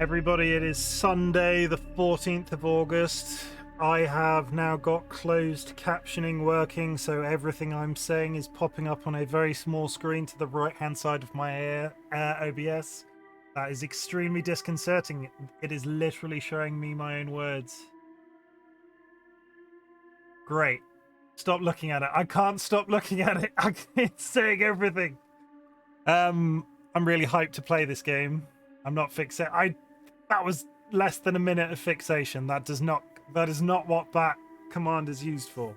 Everybody, it is Sunday, the 14th of August. I have now got closed captioning working, so everything I'm saying is popping up on a very small screen to the right-hand side of my OBS. That is extremely disconcerting. It is literally showing me my own words. Great. Stop looking at it. I can't stop looking at it. It's saying everything. I'm really hyped to play this game. I'm not fixated. That was less than a minute of fixation. That is not what that command is used for.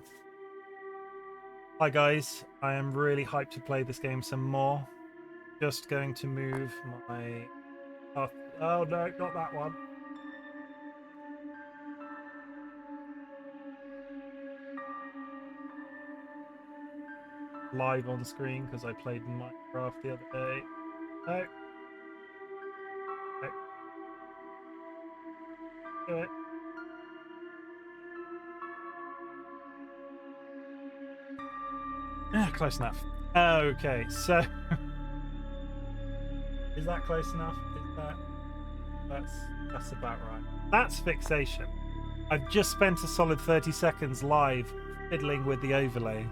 Hi guys, I am really hyped to play this game some more. Just going to move my oh no, not that one. Live on screen because I played Minecraft the other day. No. No. Do it. Yeah, close enough. Okay, so is that close enough? That's about right. That's fixation. I've just spent a solid 30 seconds live fiddling with the overlay.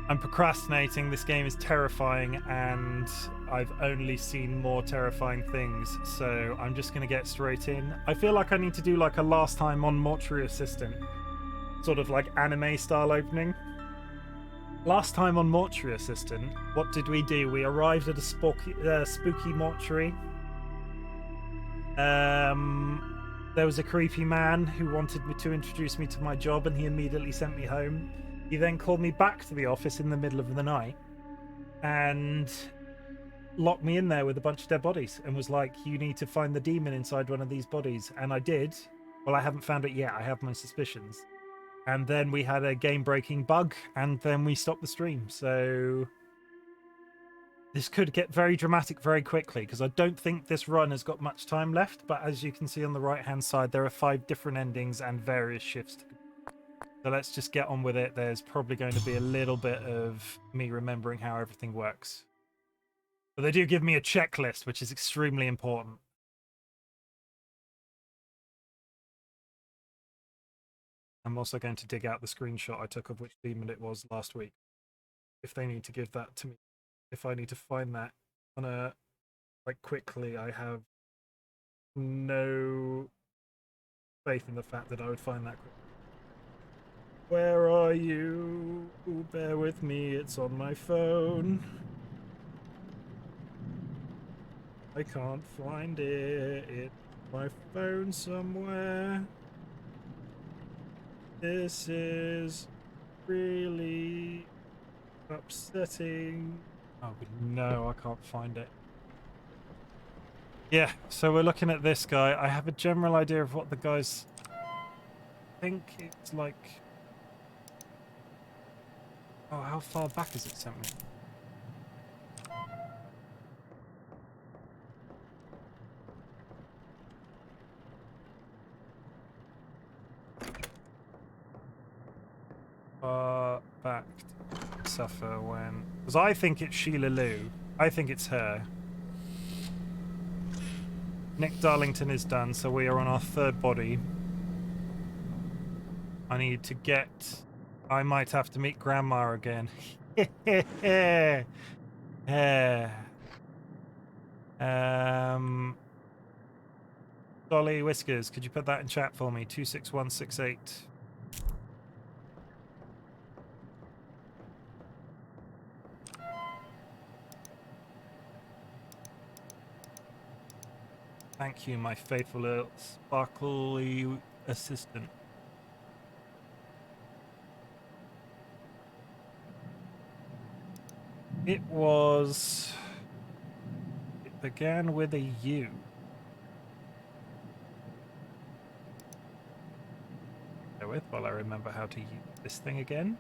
I'm procrastinating. This game is terrifying, and I've only seen more terrifying things, so I'm just going to get straight in. I feel like I need to do like a last time on Mortuary Assistant, sort of like anime style opening. Last time on Mortuary Assistant, what did we do? We arrived at a spooky mortuary. There was a creepy man who wanted me to introduce me to my job, and he immediately sent me home. He then called me back to the office in the middle of the night and locked me in there with a bunch of dead bodies and was like, you need to find the demon inside one of these bodies. And I did. Well, I haven't found it yet. I have my suspicions. And then we had a game-breaking bug, and then we stopped the stream. So this could get very dramatic very quickly, because I don't think this run has got much time left. But as you can see on the right-hand side, there are 5 different endings and various shifts to complete. So let's just get on with it. There's probably going to be a little bit of me remembering how everything works. But they do give me a checklist, which is extremely important. I'm also going to dig out the screenshot I took of which demon it was last week. If they need to give that to me. If I need to find that on a like quickly, I have no faith in the fact that I would find that quickly. Where are you? Bear with me, it's on my phone. I can't find it. It's on my phone somewhere. This is really upsetting. Oh no, I can't find it. Yeah, so we're looking at this guy. I have a general idea of what the guy's... I think it's like... Oh, how far back has it sent me? Far back to suffer when... Because I think it's Sheila Lou. I think it's her. Nick Darlington is done, so we are on our 3rd body. I need to get... I might have to meet Grandma again. DollyWhiskers, could you put that in chat for me? 26168. Thank you, my faithful little sparkly assistant. It began with a U. Bear with while I remember how to use this thing again.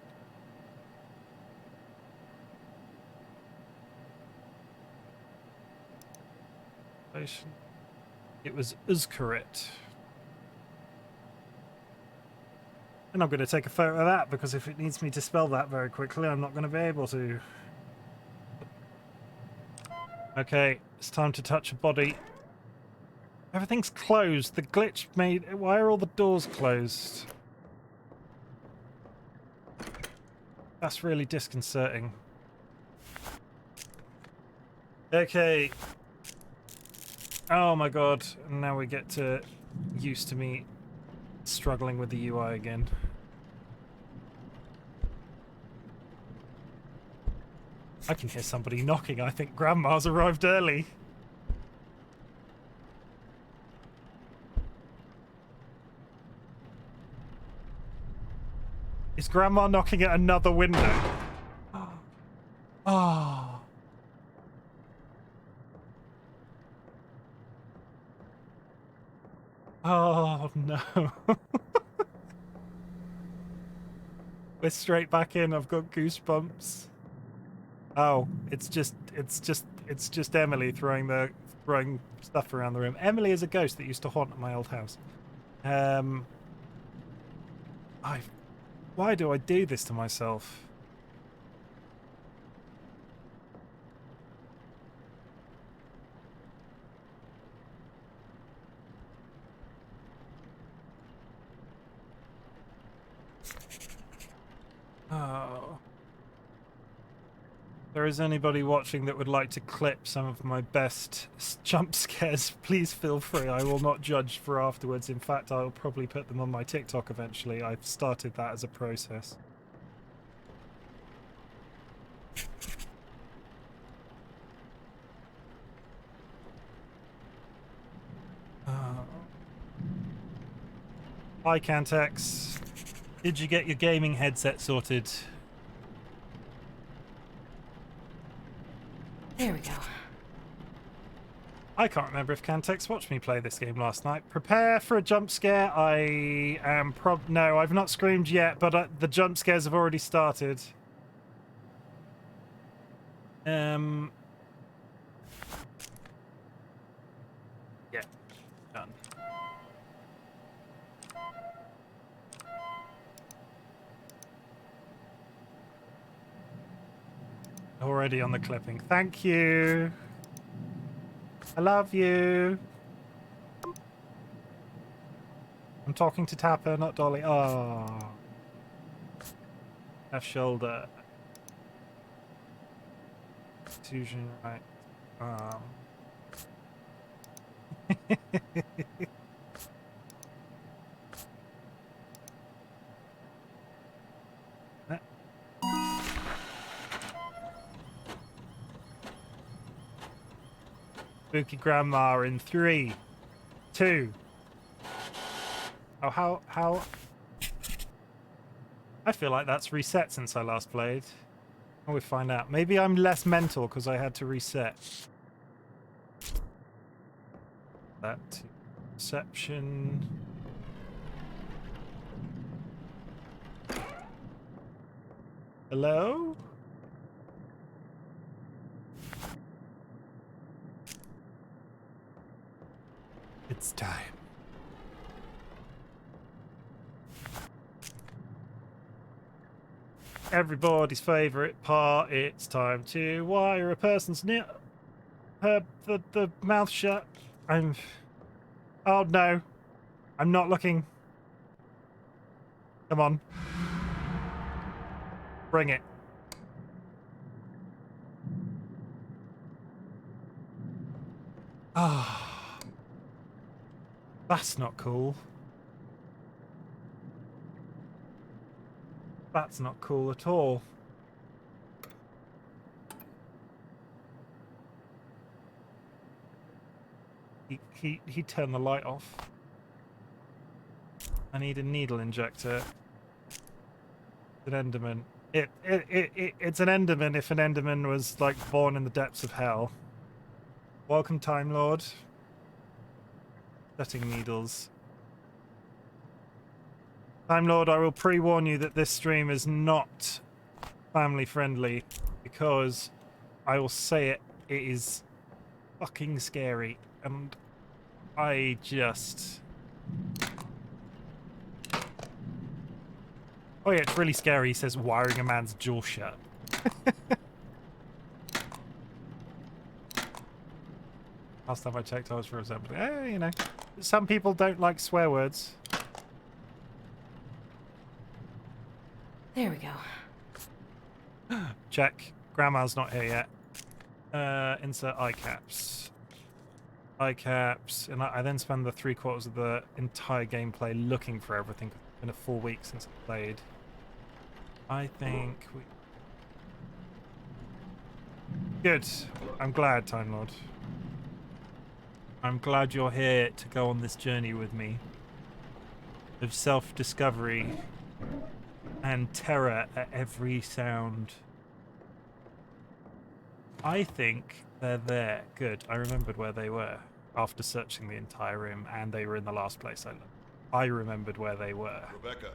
It was iSCREAM. And I'm going to take a photo of that, because if it needs me to spell that very quickly, I'm not going to be able to. Okay, it's time to touch a body. Everything's closed. The glitch made... Why are all the doors closed? That's really disconcerting. Okay. Oh my god. Now we get to used to me struggling with the UI again. I can hear somebody knocking. I think Grandma's arrived early. Is Grandma knocking at another window? Oh. Oh no. We're straight back in. I've got goosebumps. Oh, it's just Emily throwing stuff around the room. Emily is a ghost that used to haunt my old house. Why do I do this to myself? Oh. If there is anybody watching that would like to clip some of my best jump scares, please feel free. I will not judge for afterwards. In fact, I'll probably put them on my TikTok eventually. I've started that as a process. Hi, Cantex. Did you get your gaming headset sorted? There we go. I can't remember if Cantex watched me play this game last night. Prepare for a jump scare. I am no, I've not screamed yet, but the jump scares have already started. Yeah, done. Already on the clipping. Thank you. I love you. I'm talking to Tapper, not Dolly. Oh. Left shoulder. Fusion, right. Spooky Grandma in 3, 2. Oh, how? I feel like that's reset since I last played. Oh, we find out. Maybe I'm less mental because I had to reset. That to perception. Hello? It's time. Everybody's favorite part. It's time to wire a person's the mouth shut. Oh no. I'm not looking. Come on. Bring it. Ah. That's not cool. That's not cool at all. He turned the light off. I need a needle injector. An Enderman. It's an Enderman if an Enderman was like born in the depths of hell. Welcome, Time Lord. Setting needles. Time Lord, I will pre-warn you that this stream is not family friendly because I will say it is fucking scary and I just... Oh yeah, it's really scary, he says, wiring a man's jaw shut. Last time I checked, I was for assembly. You know, some people don't like swear words. There we go. Check. Grandma's not here yet. Insert eye caps. Eye caps. And I then spend the 3/4 of the entire gameplay looking for everything. It's been a full week since I played. I think we... Good. I'm glad, Time Lord. I'm glad you're here to go on this journey with me of self-discovery and terror at every sound. I think they're there. Good. I remembered where they were after searching the entire room, and they were in the last place I looked. I remembered where they were. Rebecca.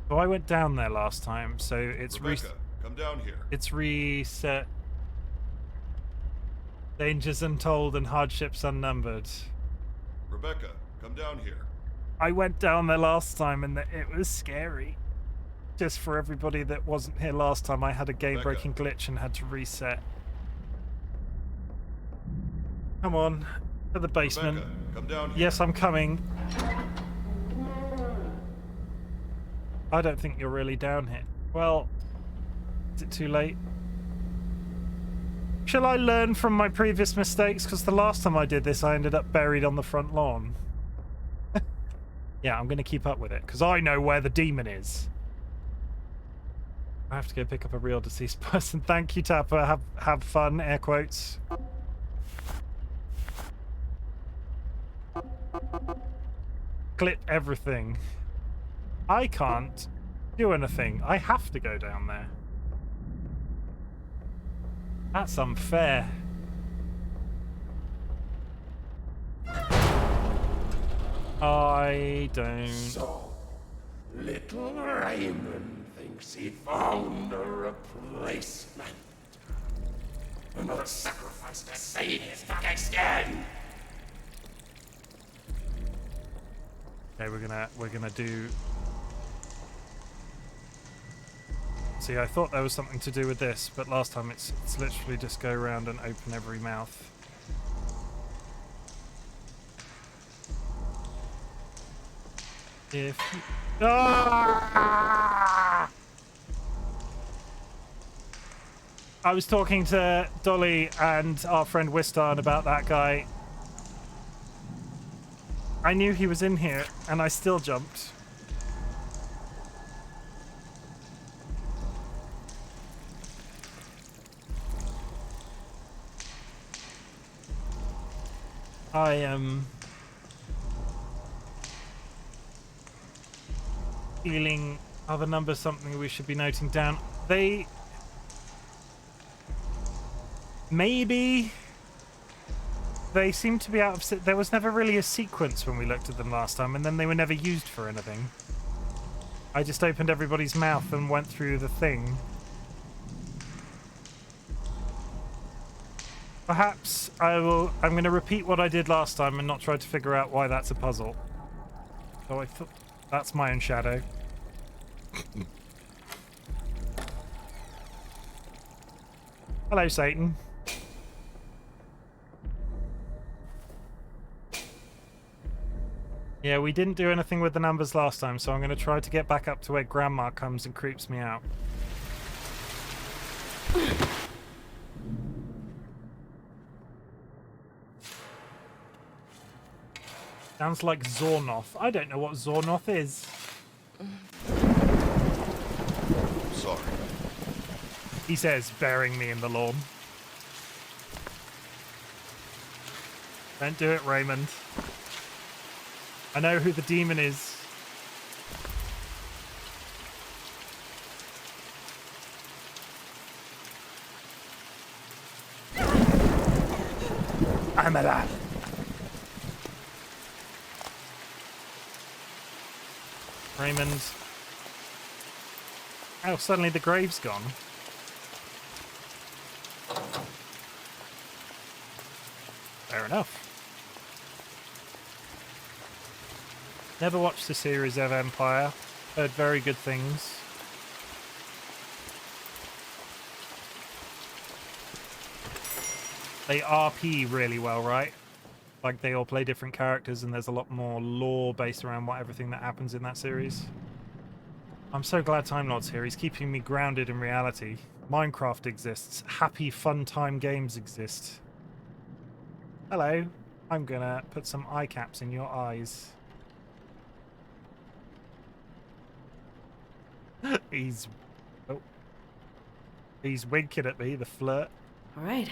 So I went down there last time, so it's Rebecca, come down here. It's reset. Dangers untold and hardships unnumbered. Rebecca, come down here. I went down there last time and it was scary. Just for everybody that wasn't here last time, I had a game-breaking glitch and had to reset. Come on, to the basement. Rebecca, come down here. Yes, I'm coming. I don't think you're really down here. Well, is it too late? Shall I learn from my previous mistakes? Because the last time I did this, I ended up buried on the front lawn. Yeah, I'm going to keep up with it, because I know where the demon is. I have to go pick up a real deceased person. Thank you, Tapper. Have fun, air quotes. Clip everything. I can't do anything. I have to go down there. That's unfair. I don't... So, little Raymond thinks he found a replacement. Another sacrifice to save his fucking skin. Okay, we're gonna do... See, I thought there was something to do with this, but last time it's literally just go around and open every mouth. If you... Ah! I was talking to Dolly and our friend Wistarn about that guy. I knew he was in here, and I still jumped. I am feeling other numbers something we should be noting down. They maybe they seem to be out of... There was never really a sequence when we looked at them last time, and then they were never used for anything. I just opened everybody's mouth and went through the thing. Perhaps I'm going to repeat what I did last time and not try to figure out why that's a puzzle. So I thought that's my own shadow. Hello, Satan. Yeah, we didn't do anything with the numbers last time, so I'm going to try to get back up to where Grandma comes and creeps me out. Sounds like Zornoth. I don't know what Zornoth is. Sorry. He says, burying me in the lawn. Don't do it, Raymond. I know who the demon is. I'm alive. Raymond. Oh, suddenly the grave's gone. Fair enough. Never watched the series of Empire. Heard very good things. they RP really well, right? Like they all play different characters, and there's a lot more lore based around everything that happens in that series. I'm so glad Time Lord's here. He's keeping me grounded in reality. Minecraft exists. Happy fun time games exist. Hello. I'm gonna put some eye caps in your eyes. He's winking at me, the flirt. All right.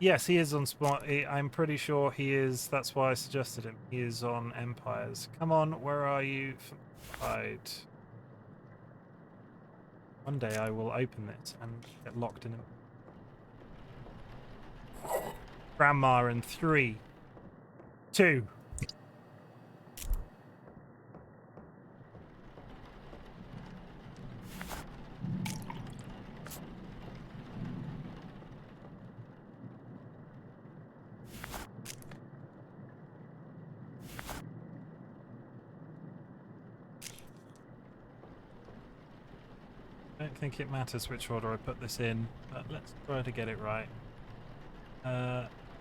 Yes, he is on Spot. I'm pretty sure he is. That's why I suggested him. He is on Empires. Come on, where are you? Hide. One day I will open it and get locked in him. Grandma in 3, 2. I don't think it matters which order I put this in, but let's try to get it right.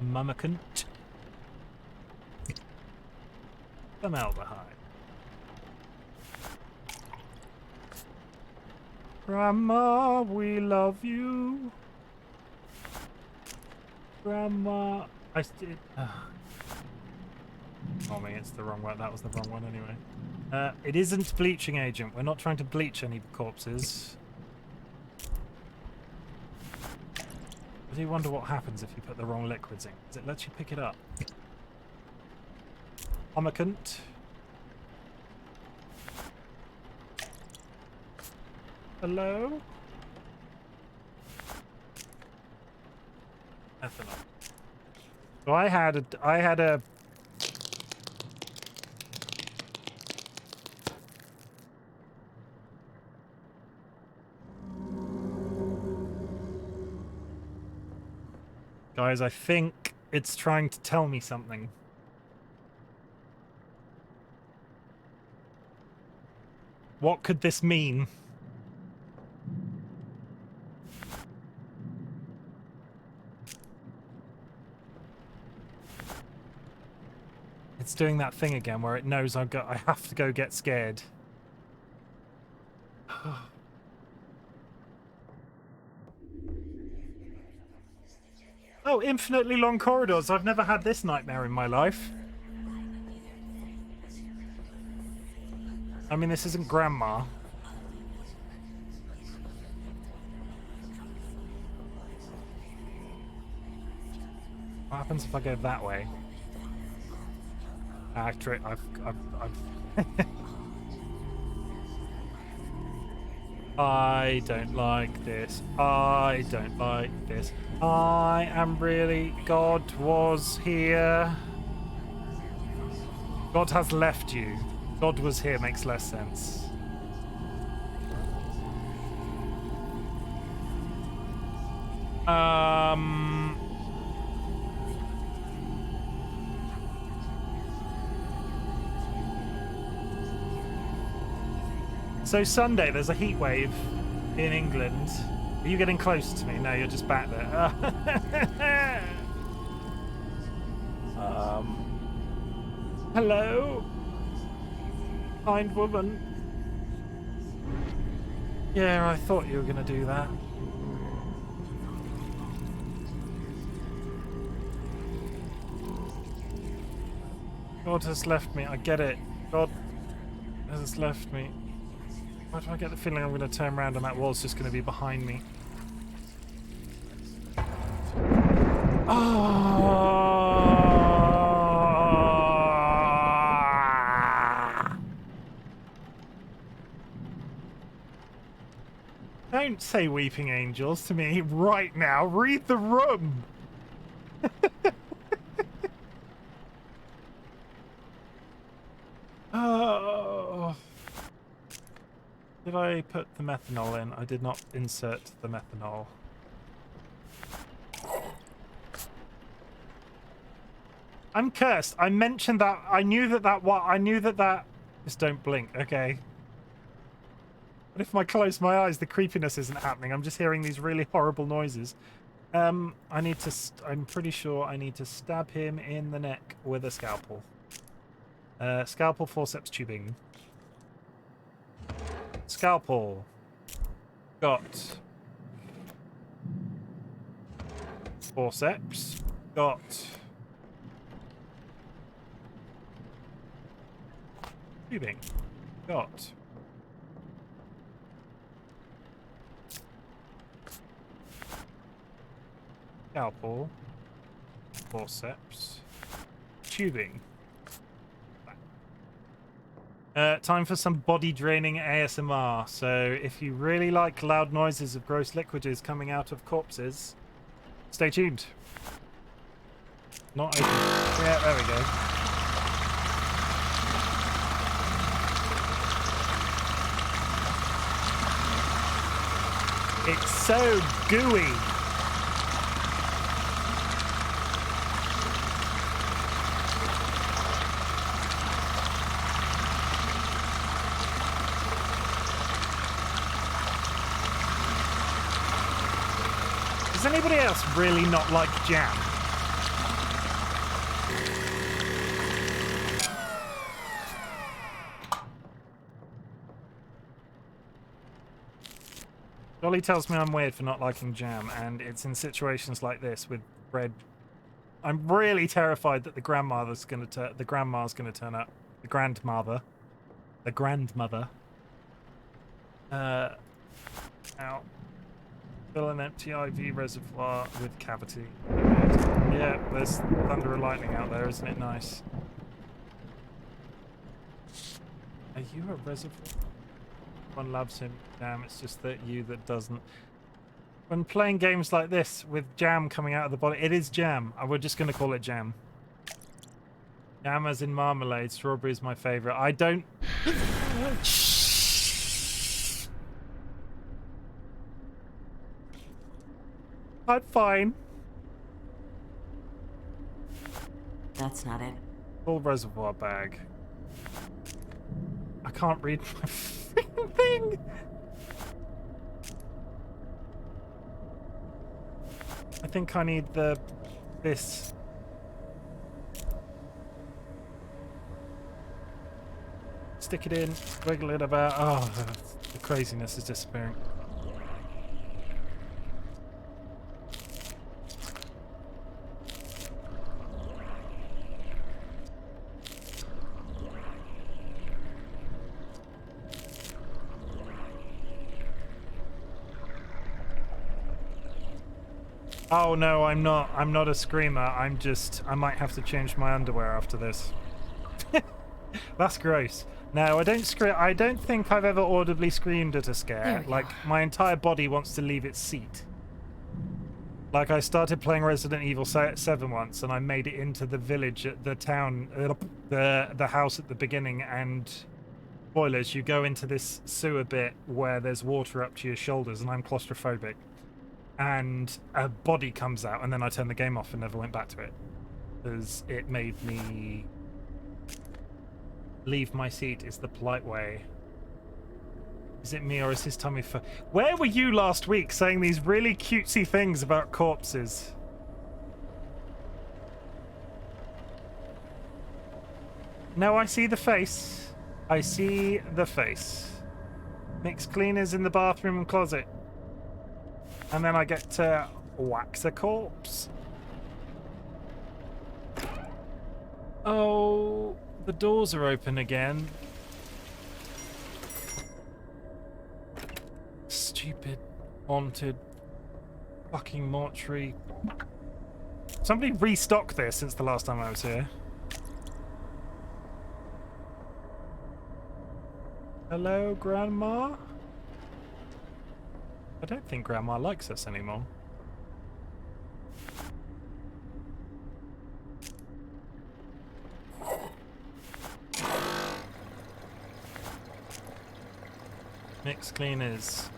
Mummican. Formaldehyde. Grandma, we love you. Grandma, I still. Oh man, it's the wrong one. That was the wrong one anyway. It isn't bleaching agent. We're not trying to bleach any corpses. I do wonder what happens if you put the wrong liquids in. Does it let you pick it up? Omicant. Hello? Ethanol. So I had a Guys, I think it's trying to tell me something. What could this mean? It's doing that thing again where it knows I have to go get scared. Oh, infinitely long corridors. I've never had this nightmare in my life. I mean, this isn't Grandma. What happens if I go that way? Actually, I've I don't like this. I don't like this. I am really... God was here. God has left you. God was here makes less sense. So Sunday, there's a heat wave in England. Are you getting close to me? No, you're just back there. Hello? Kind woman. Yeah, I thought you were going to do that. God has left me. I get it. God has left me. Why do I get the feeling I'm going to turn around and that wall's just going to be behind me? Don't say weeping angels to me right now. Read the room. Oh. Did I put the methanol in? I did not insert the methanol. I'm cursed. I mentioned that. I knew that. Just don't blink. Okay. But if I close my eyes, the creepiness isn't happening. I'm just hearing these really horrible noises. I need to... I'm pretty sure I need to stab him in the neck with a scalpel. Scalpel, forceps, tubing. Scalpel. Got. Forceps. Got. Tubing. Got. Scalpel. Forceps. Tubing. Time for some body draining ASMR. So if you really like loud noises of gross liquids coming out of corpses, stay tuned. Not open. Yeah, there we go. It's so gooey. Does anybody else really not like jam? Dolly tells me I'm weird for not liking jam, and it's in situations like this with bread. I'm really terrified that the grandma's going to turn up. The grandmother. Out. Fill an empty IV reservoir with cavity. Yeah, there's thunder and lightning out there, isn't it nice? Are you a reservoir? One loves him. Damn, it's just that you that doesn't. When playing games like this with jam coming out of the body, it is jam. We're just going to call it jam. Jam as in marmalade. Strawberry is my favorite. I don't. I'm fine. That's not it. Full reservoir bag. I can't read my freaking thing. I think I need this. Stick it in, wiggle it about. Oh, the craziness is disappearing. Oh no, I'm not a screamer. I might have to change my underwear after this. That's gross. No, I don't scream. I don't think I've ever audibly screamed at a scare. Like, my entire body wants to leave its seat. Like, I started playing Resident Evil 7 once, and I made it into the village, the town, the house at the beginning, and spoilers, you go into this sewer bit where there's water up to your shoulders, and I'm claustrophobic. And a body comes out, and then I turned the game off and never went back to it. Because it made me leave my seat is the polite way. Is it me or is his tummy for... Where were you last week saying these really cutesy things about corpses? No, I see the face. I see the face. Mix cleaners in the bathroom and closet. And then I get to wax a corpse. Oh, the doors are open again. Stupid, haunted, fucking mortuary. Somebody restocked this since the last time I was here. Hello, Grandma? I don't think Grandma likes us anymore. Mix cleaners.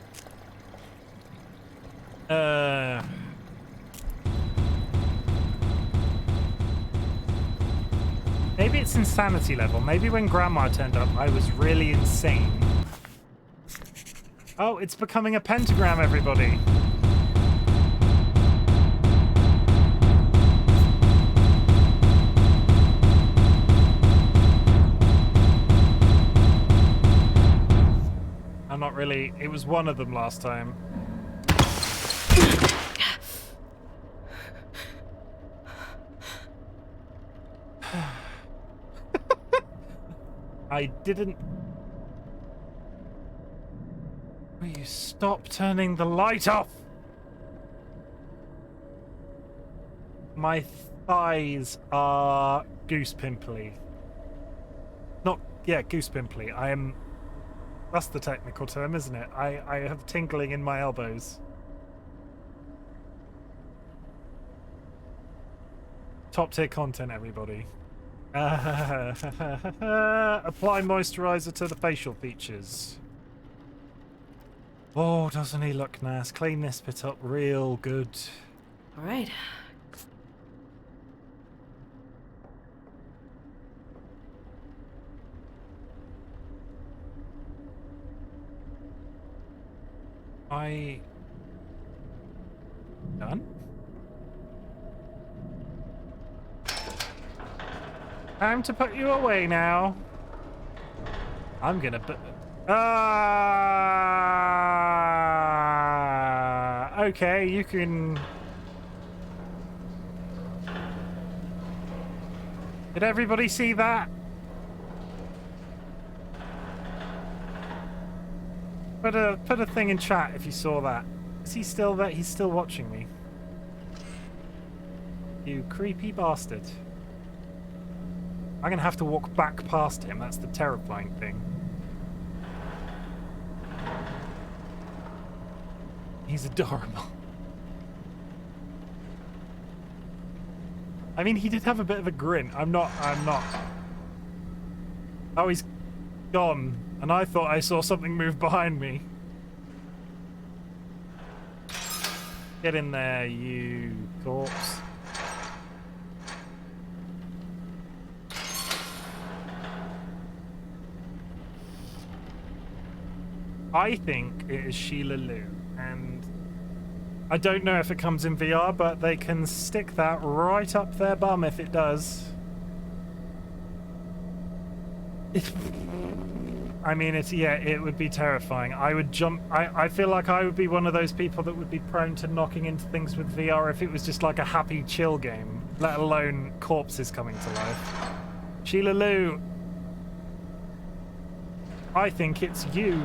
Maybe it's insanity level. Maybe when Grandma turned up, I was really insane. Oh, it's becoming a pentagram, everybody. I'm not really. It was one of them last time. I didn't. Will you stop turning the light off? My thighs are goose pimply. Not, yeah, goose pimply. I am. That's the technical term, isn't it? I have tingling in my elbows. Top tier content, everybody. Apply moisturizer to the facial features. Oh, doesn't he look nice? Clean this bit up real good. All right. Done? Time to put you away now. I'm gonna put... okay, you can... Did everybody see that? Put a thing in chat if you saw that. Is he still there? He's still watching me. You creepy bastard. I'm gonna have to walk back past him. That's the terrifying thing. He's adorable. I mean, he did have a bit of a grin. I'm not. Oh, he's gone. And I thought I saw something move behind me. Get in there, you corpse. I think it is Sheila Lou, and I don't know if it comes in VR, but they can stick that right up their bum if it does. I mean, it would be terrifying. I would jump. I feel like I would be one of those people that would be prone to knocking into things with VR if it was just like a happy chill game, let alone corpses coming to life. Sheila Lou, I think it's you.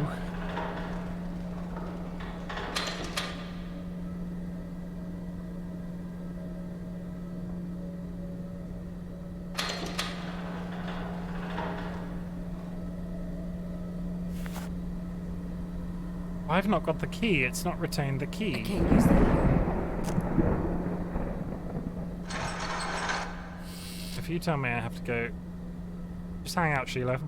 I've not got the key. It's not retained the key. I can't use that. If you tell me I have to go... Just hang out, Sheila.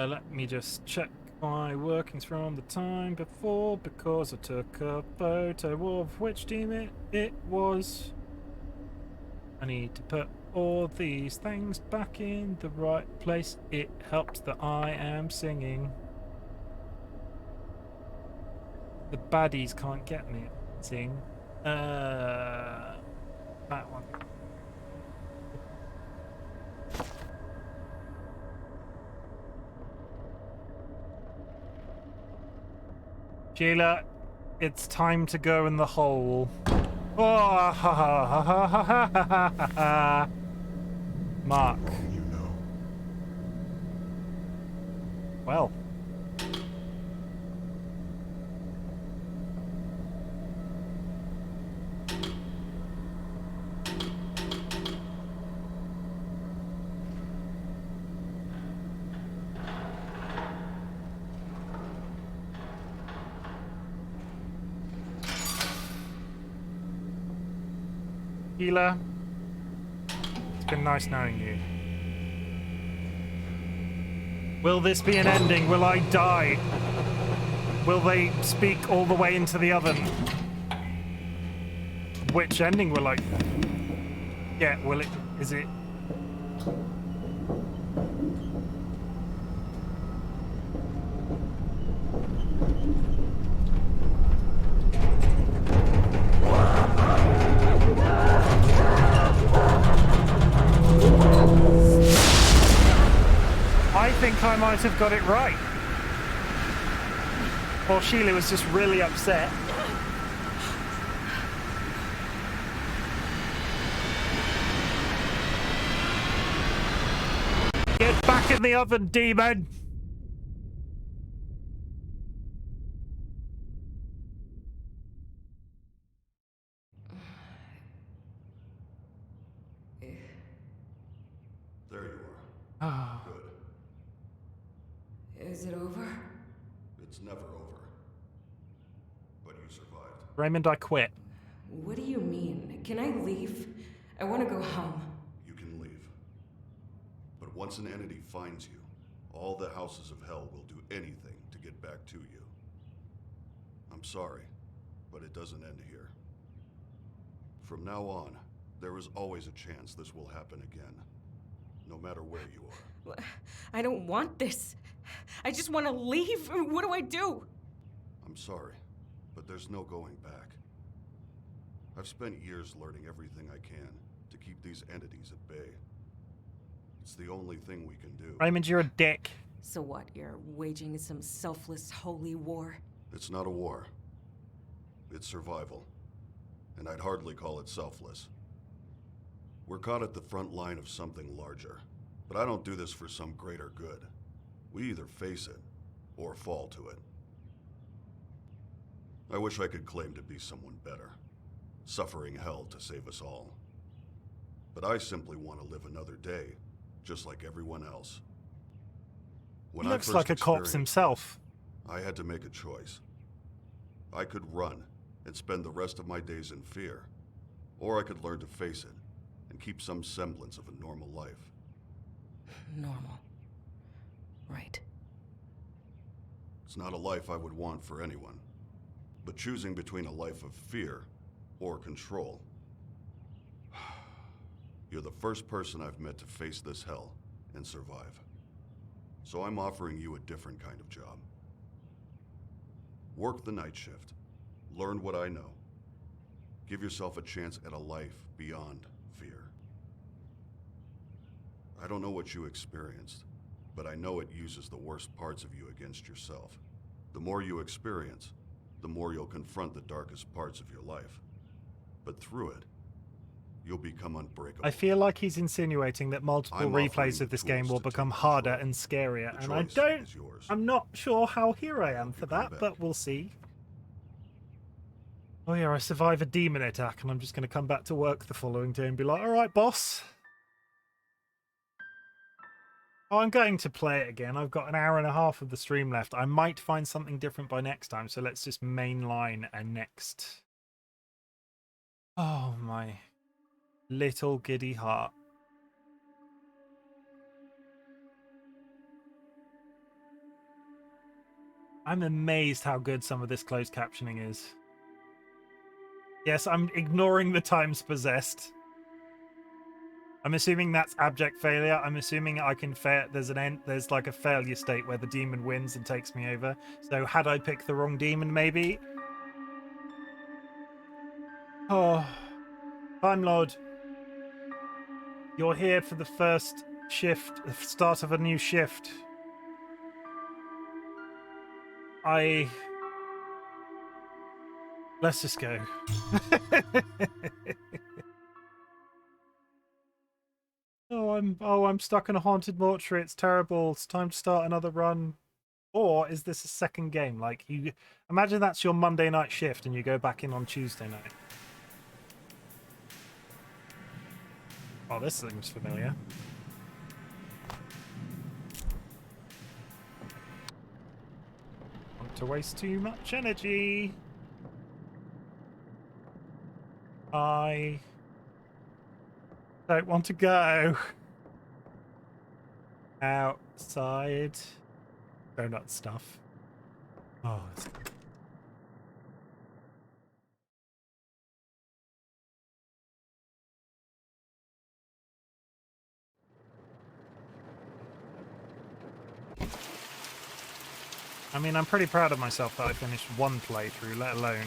Let me just check my workings from the time before, because I took a photo of which team it was. I need to put all these things back in the right place. It helps that I am singing. The baddies can't get me. Sing. That one. Sheila, it's time to go in the hole. Oh, ha ha ha ha ha ha ha ha. Mark. You know. Well. Sheila, it's been nice knowing you. Will this be an ending? Will I die? Will they speak all the way into the oven? which ending will I get? Will it? Is it? I think I might have got it right. Or Sheila was just really upset. Get back in the oven, demon! There you are. Ah. Good. Is it over? It's never over. But you survived. Raymond, I quit. What do you mean? Can I leave? I want to go home. You can leave. But once an entity finds you, all the houses of hell will do anything to get back to you. I'm sorry, but it doesn't end here. From now on, there is always a chance this will happen again. No matter where you are. I don't want this. I just want to leave. What do I do? I'm sorry, but there's no going back. I've spent years learning everything I can to keep these entities at bay. It's the only thing we can do. Raymond, you're a dick. So what? You're waging some selfless holy war? It's not a war. It's survival. And I'd hardly call it selfless. We're caught at the front line of something larger. But I don't do this for some greater good. We either face it, or fall to it. I wish I could claim to be someone better, suffering hell to save us all. But I simply want to live another day, just like everyone else. When He I looks first like a corpse experienced himself. it, I had to make a choice. I could run and spend the rest of my days in fear, or I could learn to face it and keep some semblance of a normal life. Normal. Right. It's not a life I would want for anyone, but choosing between a life of fear or control. You're the first person I've met to face this hell and survive. So I'm offering you a different kind of job. Work the night shift. Learn what I know. Give yourself a chance at a life beyond fear. I don't know what you experienced, but I know it uses the worst parts of you against yourself. The more you experience, the more you'll confront the darkest parts of your life. But through it, you'll become unbreakable. I feel like he's insinuating that multiple I'm offering replays the of this game tools will to become take harder control. and scarier, The and I choice don't. is yours. I'm not sure how here I am Hope for you come that, back. but we'll see. Oh yeah, I survive a demon attack, and I'm just going to come back to work the following day and be like, all right, boss. Oh, I'm going to play it again. I've got an hour and a half of the stream left. I might find something different by next time, so let's just mainline a next. Oh, my little giddy heart. I'm amazed how good some of this closed captioning is. Yes, I'm ignoring the times possessed. I'm assuming that's abject failure. I'm assuming I can there's like a failure state where the demon wins and takes me over. So had I picked the wrong demon, maybe? Oh, Time Lord. You're here for the first shift, the start of a new shift. Let's just go. I'm stuck in a haunted mortuary. It's terrible. It's time to start another run. Or is this a second game? Like, you imagine that's your Monday night shift and you go back in on Tuesday night. Oh, this seems familiar. Want to waste too much energy. I don't want to go outside. Donut stuff. Oh, it's I mean, I'm pretty proud of myself that I finished one playthrough, let alone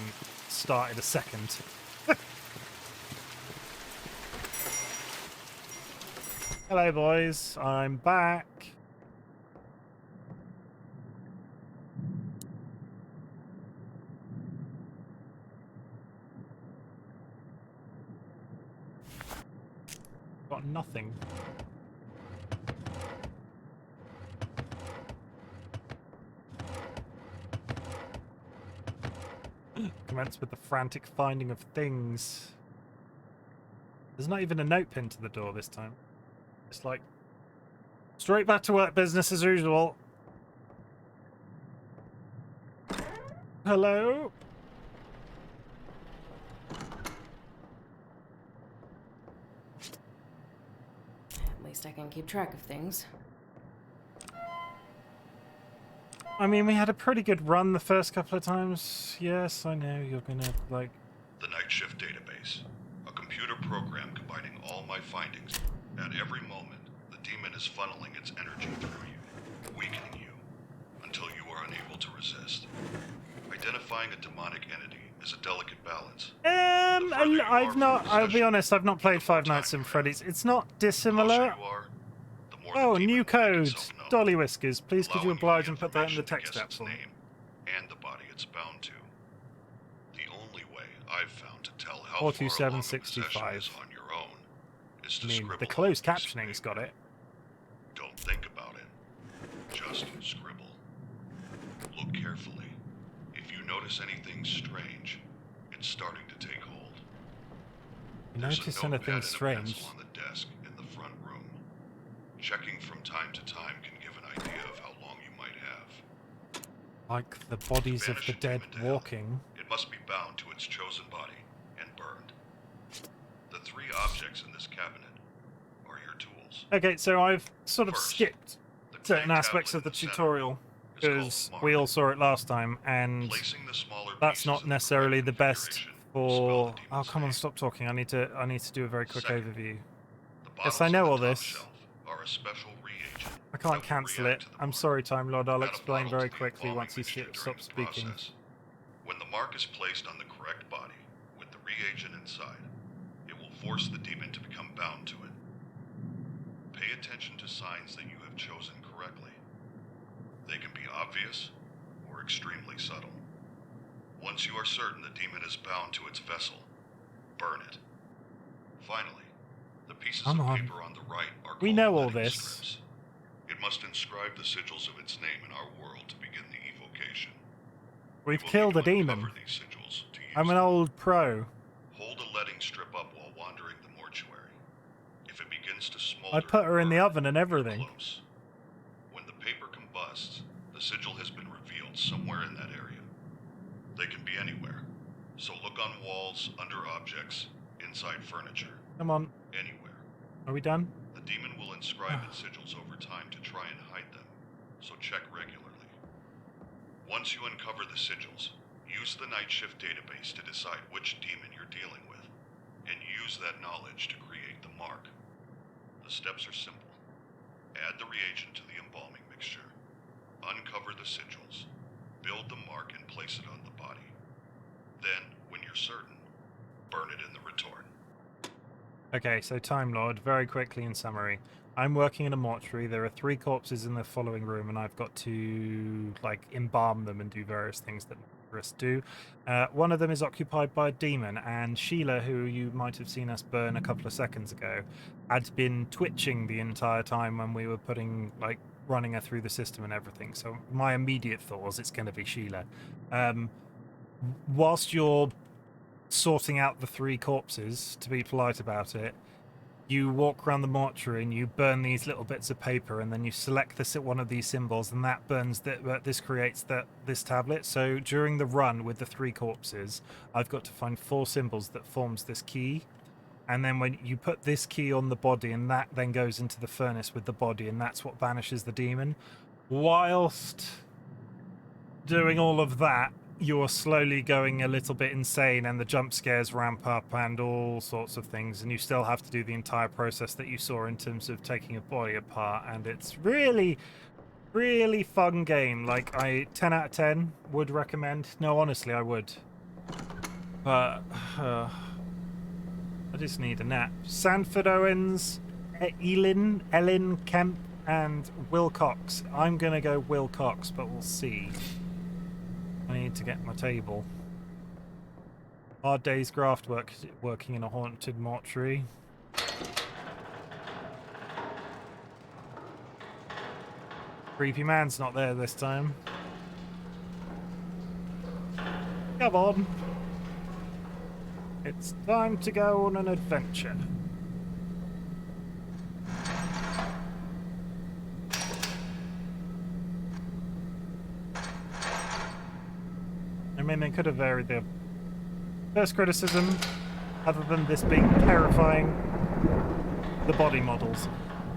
started a second. Hello, boys. I'm back. Got nothing. Commence with the frantic finding of things. There's not even a note pinned to the door this time. It's like straight back to work, business as usual. Hello? At least I can keep track of things. I mean, we had a pretty good run the first couple of times. Yes, I know you're gonna, like... The Night Shift Database. A computer program combining all my findings. At every moment, the demon is funneling its energy through you, weakening you, until you are unable to resist. Identifying a demonic entity is a delicate balance. I'll be honest, I've not played Five Nights at Freddy's. It's not dissimilar. Oh, new code. DollyWhiskers. Please could you oblige and put that in the text app for me? And the body it's bound to. The only way I've found to tell how 42765 is on your own is to I mean, scribble the closed on a piece of captioning's got paper. it. Don't think about it. Just scribble. Look carefully. If you notice anything strange, it's starting to take hold. There's a Notice notepad anything and a strange? pencil on the desk in the front room. Checking from time to time can give an idea of how long you might have. Like the bodies of Banish the a dead demon to hell. walking. It must be bound to its chosen body and burned. The three objects in this cabinet are your tools. Okay, so I've sort of First, skipped the clay certain aspects tablet of the in the center tutorial is called because the mark. we all saw it last time, and Placing the smaller that's pieces not in necessarily correct the best configuration for. will spell the Oh, demon's come on, name. stop talking. I need to do a very quick Second, overview. The Yes, bottles I know on all the top this. shelf are a special reagent I can't that will cancel react it. to the I'm mark. sorry, Time Lord. I'll Add a explain bottle very to the quickly embalming once he mixture during stops the speaking. process. When the mark is placed on the correct body with the reagent inside, it will force the demon to become bound to it. Pay attention to signs that you have chosen correctly. They can be obvious or extremely subtle. Once you are certain the demon is bound to its vessel, burn it. Finally, the pieces Come of on. paper on the right are We called know all letting this. strips. It must inscribe the sigils of its name in our world to begin the evocation. We've You will killed a need to demon. uncover these sigils to use I'm an them. old pro. Hold a letting strip up while wandering the mortuary. If it begins to smolder I put her in the and burn, oven and you're everything. close. When the paper combusts, the sigil has been revealed somewhere in that area. They can be anywhere, so look on walls, under objects, inside furniture, Come on. anywhere. Are we done? The demon will inscribe its sigils over time to try and hide them, so check regularly. Once you uncover the sigils, use the Night Shift database to decide which demon you're dealing with, and use that knowledge to create the mark. The steps are simple. Add the reagent to the embalming mixture. Uncover the sigils. Build the mark and place it on the body. Then, when you're certain, burn it in the retort. Okay, so Time Lord, very quickly in summary. I'm working in a mortuary. There are 3 corpses in the following room, and I've got to, like, embalm them and do various things that mortuarists do. One of them is occupied by a demon, and Sheila, who you might have seen us burn a couple of seconds ago, had been twitching the entire time when we were running her through the system and everything. So my immediate thought was it's going to be Sheila. Whilst you're sorting out the 3 corpses, to be polite about it, you walk around the mortuary and you burn these little bits of paper, and then you select one of these symbols, and that burns this creates this tablet. So during the run with the 3 corpses, I've got to find 4 symbols that forms this key, and then when you put this key on the body, and that then goes into the furnace with the body, and that's what banishes the demon. Whilst doing all of that, you're slowly going a little bit insane, and the jump scares ramp up and all sorts of things, and you still have to do the entire process that you saw in terms of taking a body apart, and it's really Really fun game. Like, 10 out of 10 would recommend. No, honestly, I would. But I just need a nap. Sanford Owens, Ellen Kemp, and Will Cox. I'm gonna go Will Cox, but we'll see. I need to get my table. Hard day's graft work, working in a haunted mortuary. Creepy man's not there this time. Come on. It's time to go on an adventure. I mean, they could have varied their first criticism, other than this being terrifying, the body models.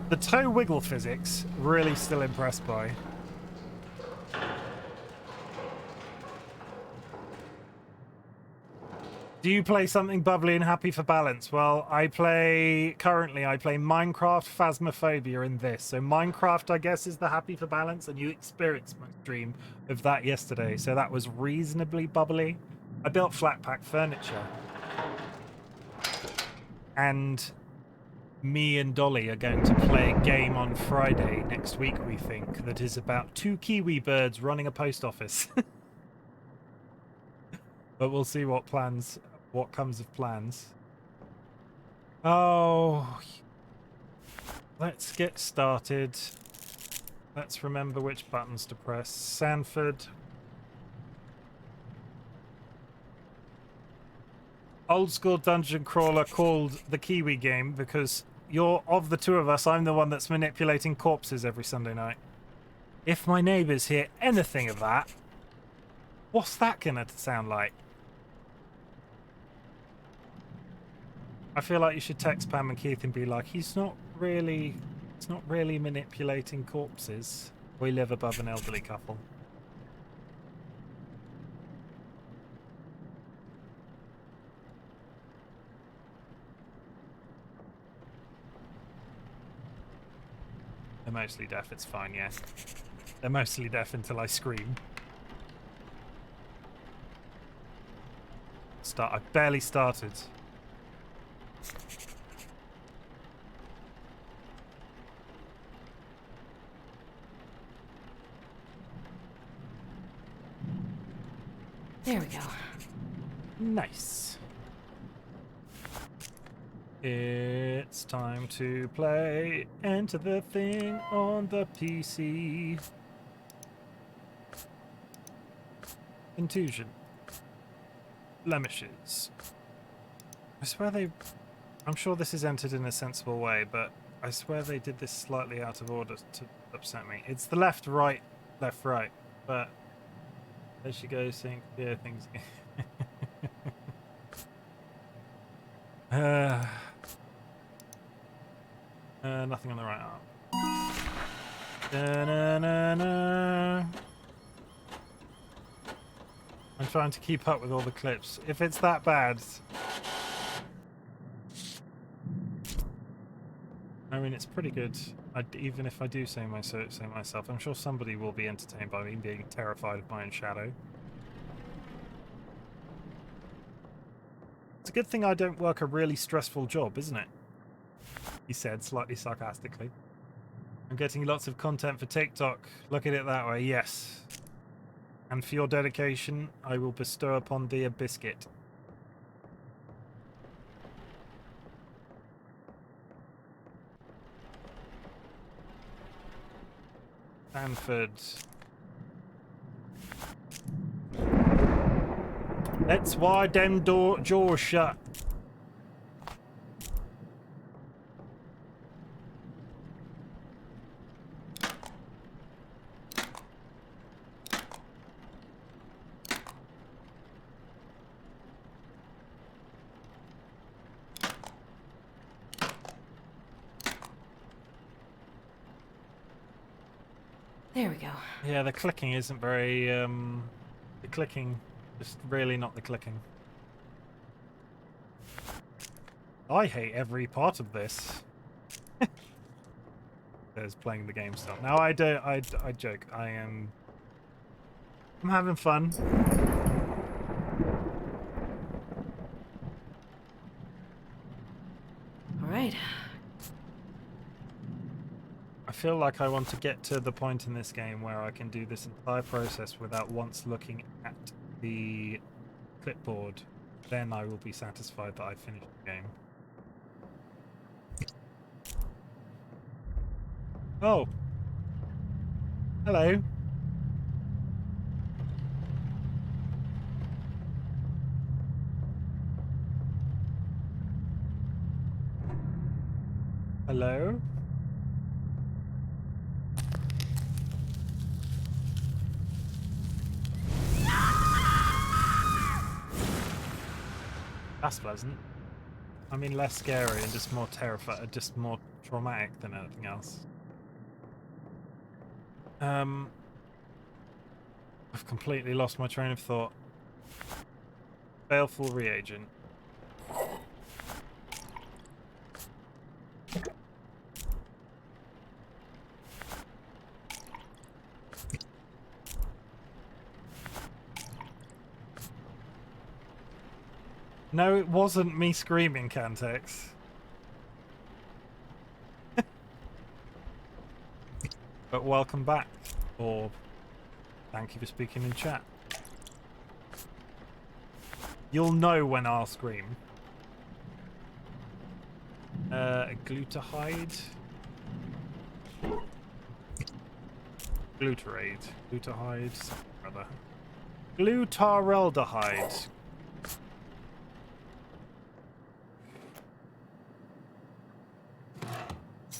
The toe wiggle physics, really still impressed by. Do you play something bubbly and happy for balance? Well, currently I play Minecraft, Phasmophobia, and this. So Minecraft, I guess, is the happy for balance, and you experienced my stream of that yesterday. So that was reasonably bubbly. I built flat pack furniture. And me and Dolly are going to play a game on Friday next week, we think, that is about 2 kiwi birds running a post office. But we'll see what comes of plans. Oh, let's get started. Let's remember which buttons to press. Sanford. Old school dungeon crawler called the Kiwi game because of the two of us, I'm the one that's manipulating corpses every Sunday night. If my neighbours hear anything of that, what's that gonna sound like? I feel like you should text Pam and Keith and be like, he's not really manipulating corpses. We live above an elderly couple. They're mostly deaf, it's fine, yeah. They're mostly deaf until I scream. I barely started. There we go. Nice. It's time to play Enter the Thing on the PC. Contusion. Blemishes. I swear I'm sure this is entered in a sensible way, but I swear they did this slightly out of order to upset me. It's the left, right, but there she goes saying, yeah, things. Nothing on the right arm. Da-na-na-na. I'm trying to keep up with all the clips. If it's that bad, I mean, it's pretty good. Even if I do say myself, I'm sure somebody will be entertained by me being terrified of my own shadow. It's a good thing I don't work a really stressful job, isn't it? He said, slightly sarcastically. I'm getting lots of content for TikTok. Look at it that way, yes. And for your dedication, I will bestow upon thee a biscuit. Sanford. Let's wide them jaws shut. There we go. Yeah, the clicking isn't very, the clicking, just really not the clicking. I hate every part of this. as playing the game style. Now I don't. I joke. I'm having fun. All right. I feel like I want to get to the point in this game where I can do this entire process without once looking at the clipboard. Then I will be satisfied that I finished the game. Oh. Hello. Hello? That's pleasant. I mean, less scary and just more terrifying, just more traumatic than anything else. I've completely lost my train of thought. Baleful reagent. No, it wasn't me screaming, Cantex. But welcome back, or thank you for speaking in chat. You'll know when I'll scream. Glutaride? Glutarate. Glutaride? Something or other. Glutaraldehyde.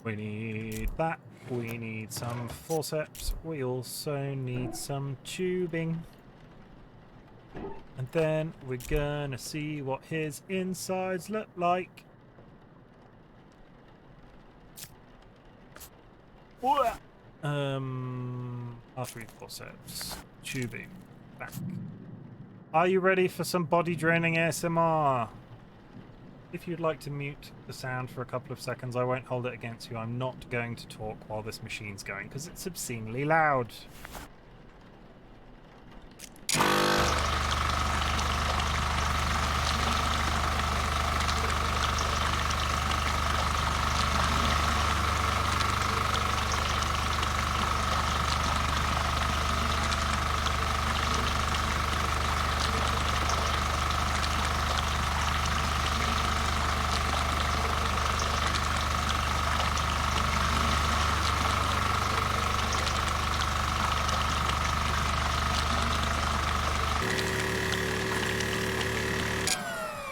We need that. We need some forceps. We also need some tubing. And then we're gonna see what his insides look like. Artery forceps. Tubing. Back. Are you ready for some body draining ASMR? If you'd like to mute the sound for a couple of seconds, I won't hold it against you. I'm not going to talk while this machine's going because it's obscenely loud.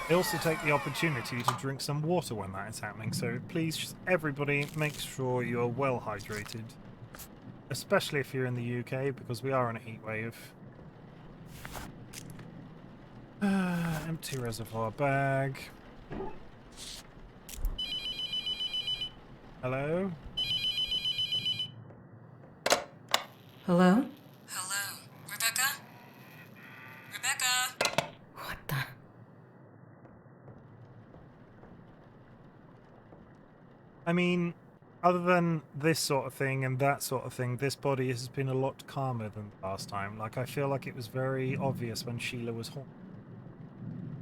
I also take the opportunity to drink some water when that is happening, so please, everybody, make sure you're well hydrated. Especially if you're in the UK, because we are in a heat wave. Empty reservoir bag. Hello? Hello? Hello, Rebecca? Rebecca? What the? I mean, other than this sort of thing and that sort of thing, this body has been a lot calmer than last time. Like, I feel like it was very obvious when Sheila was haunted.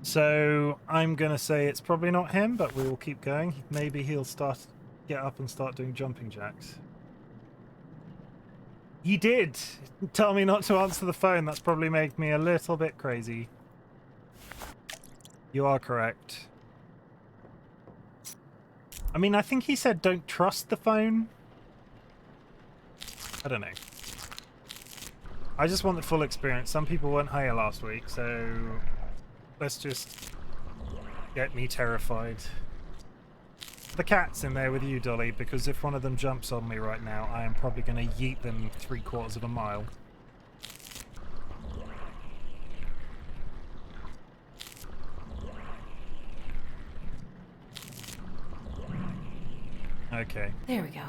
So, I'm gonna say it's probably not him, but we will keep going. Maybe he'll get up and start doing jumping jacks. He did! Tell me not to answer the phone. That's probably made me a little bit crazy. You are correct. I mean, I think he said don't trust the phone. I don't know. I just want the full experience. Some people weren't here last week, so let's just get me terrified. The cat's in there with you, Dolly, because if one of them jumps on me right now, I am probably going to yeet them 3/4 of a mile. Okay. There we go.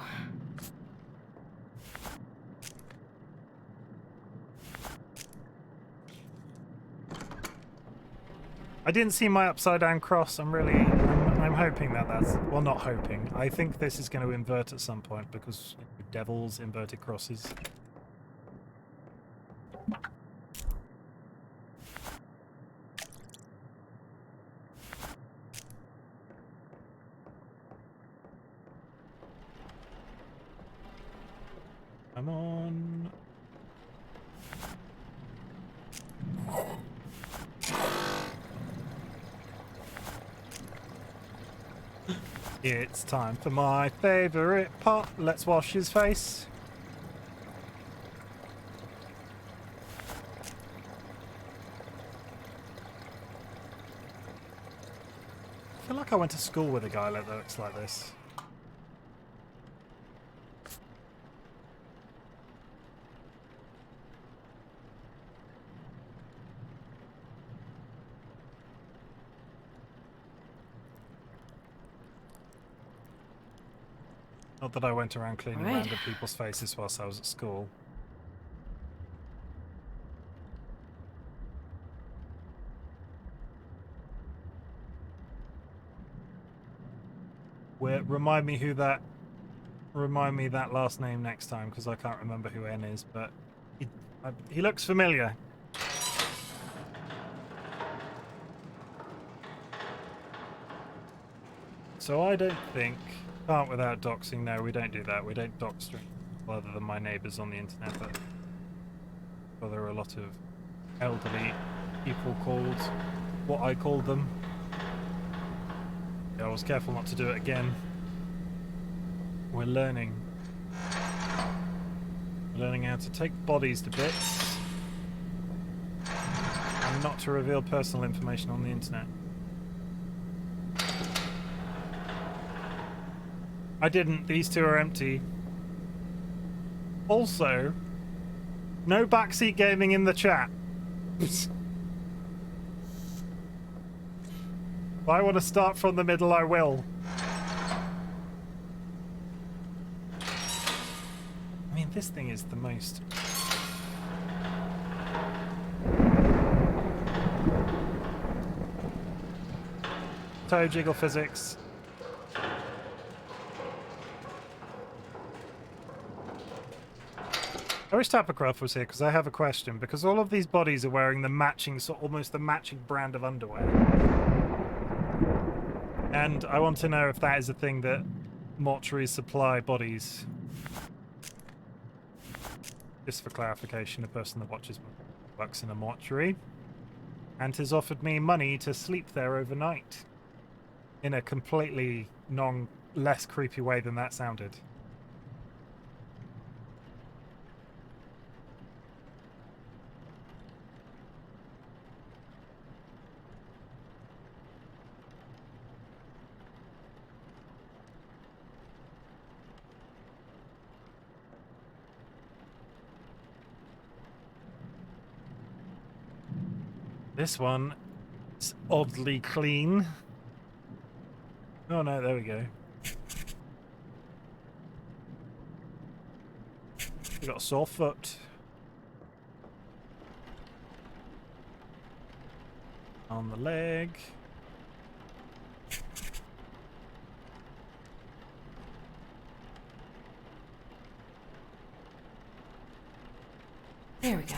I didn't see my upside down cross. I'm hoping that that's, well, not hoping. I think this is going to invert at some point because devils, inverted crosses. Come on. It's time for my favorite part. Let's wash his face. I feel like I went to school with a guy that looks like this. Not that I went around cleaning Right. random people's faces whilst I was at school. Remind me that last name next time, because I can't remember who N is, but he looks familiar. So I don't think... Can't without doxing. No, we don't do that. We don't dox other than my neighbours on the internet, but well, there are a lot of elderly people called what I called them. Yeah, I was careful not to do it again. We're learning. We're learning how to take bodies to bits and not to reveal personal information on the internet. I didn't. These two are empty. Also, no backseat gaming in the chat. If I want to start from the middle, I will. I mean, this thing is the most... Toe jiggle physics. I wish Tappercraft was here because I have a question. Because all of these bodies are wearing the matching, almost the matching brand of underwear. And I want to know if that is a thing that mortuaries supply bodies. Just for clarification, a person that watches works in a mortuary and has offered me money to sleep there overnight in a completely less creepy way than that sounded. This one is oddly clean. Oh no, there we go. We got a sore foot. On the leg. There we go.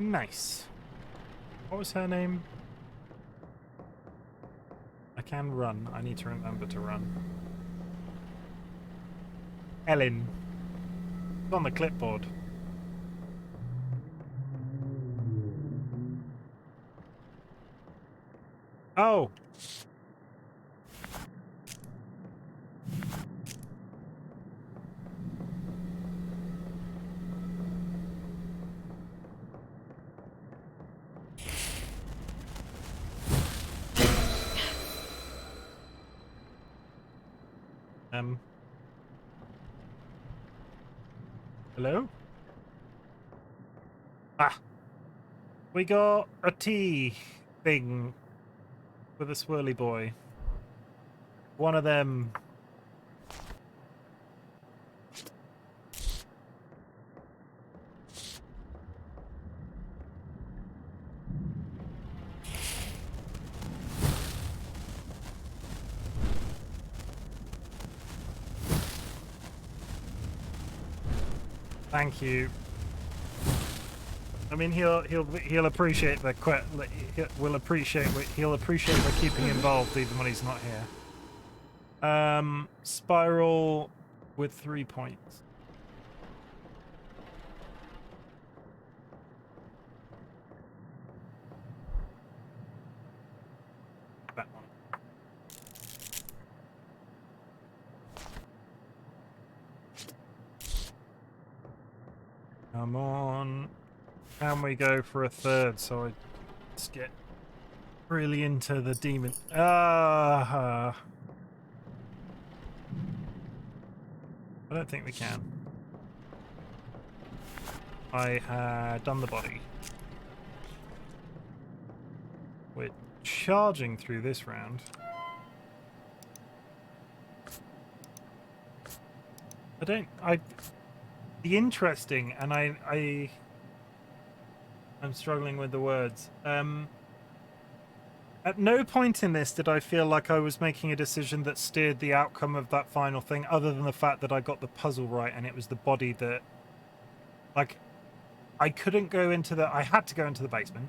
Nice. What was her name? I can run. I need to remember to run. Ellen. It's on the clipboard. Oh! Hello? Ah! We got a tea thing with a swirly boy. One of them. Thank you. I mean, he'll appreciate the he'll appreciate we're keeping involved even when he's not here. Spiral with 3 points. That one. Come on. Can we go for a third so I just get really into the demon? I don't think we can. I had done the body. We're charging through this round. The interesting, and I'm struggling with the words. At no point in this did I feel like I was making a decision that steered the outcome of that final thing, other than the fact that I got the puzzle right and it was the body that... Like, I couldn't go into the... I had to go into the basement.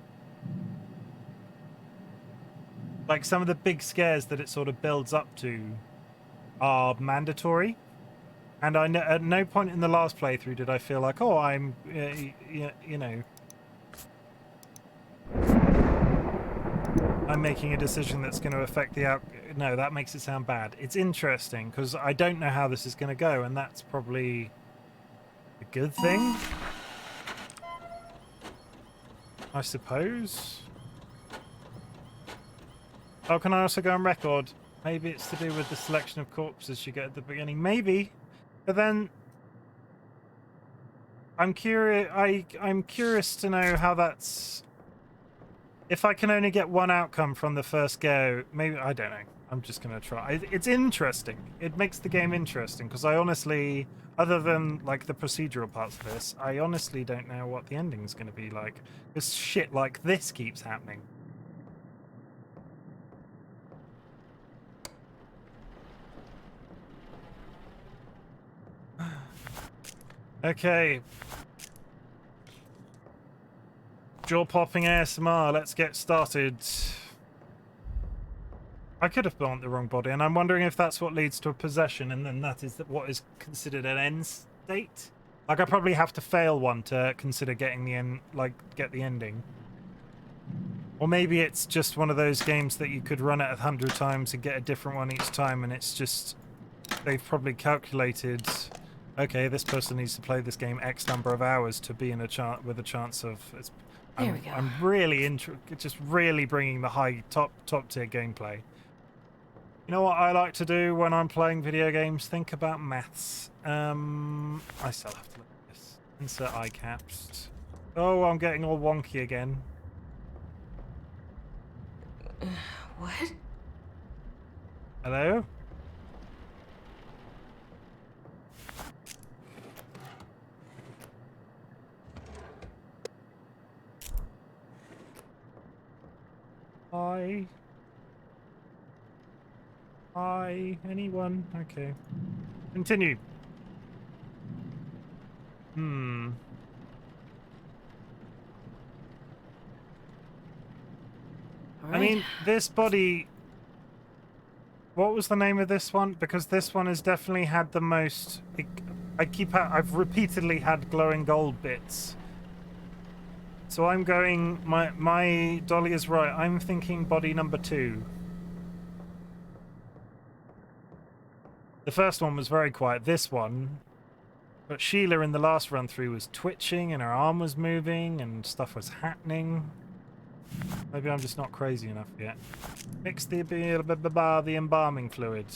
Like, some of the big scares that it sort of builds up to are mandatory. And at no point in the last playthrough did I feel like, oh, I'm, you know... I'm making a decision that's going to affect the out... No, that makes it sound bad. It's interesting, because I don't know how this is going to go, and that's probably a good thing, I suppose. Oh, can I also go on record? Maybe it's to do with the selection of corpses you get at the beginning. Maybe. But then... I'm curious to know how that's... If I can only get one outcome from the first go, maybe, I don't know. I'm just going to try. It's interesting. It makes the game interesting, because I honestly, other than, like, the procedural parts of this, I honestly don't know what the ending's going to be like. Because shit like this keeps happening. Okay. Jaw-popping ASMR, let's get started. I could have built the wrong body, and I'm wondering if that's what leads to a possession, and then that is what is considered an end state. Like, I probably have to fail one to consider getting the end, like, get the ending. Or maybe it's just one of those games that you could run it 100 times and get a different one each time, and it's just... They've probably calculated... Okay, this person needs to play this game X number of hours to be in with a chance of... There we go. I'm really just really bringing the high top tier gameplay. You know what I like to do when I'm playing video games? Think about maths. I still have to look at this. Insert eye caps. Oh, I'm getting all wonky again. What? Hello? Hi, anyone? Okay. Continue. I mean, this body... What was the name of this one? Because this one has definitely had the most... I've repeatedly had glowing gold bits. So I'm going... My Dolly is right. I'm thinking body number 2. The first one was very quiet. This one... But Sheila in the last run through was twitching and her arm was moving and stuff was happening. Maybe I'm just not crazy enough yet. Mix the embalming fluid.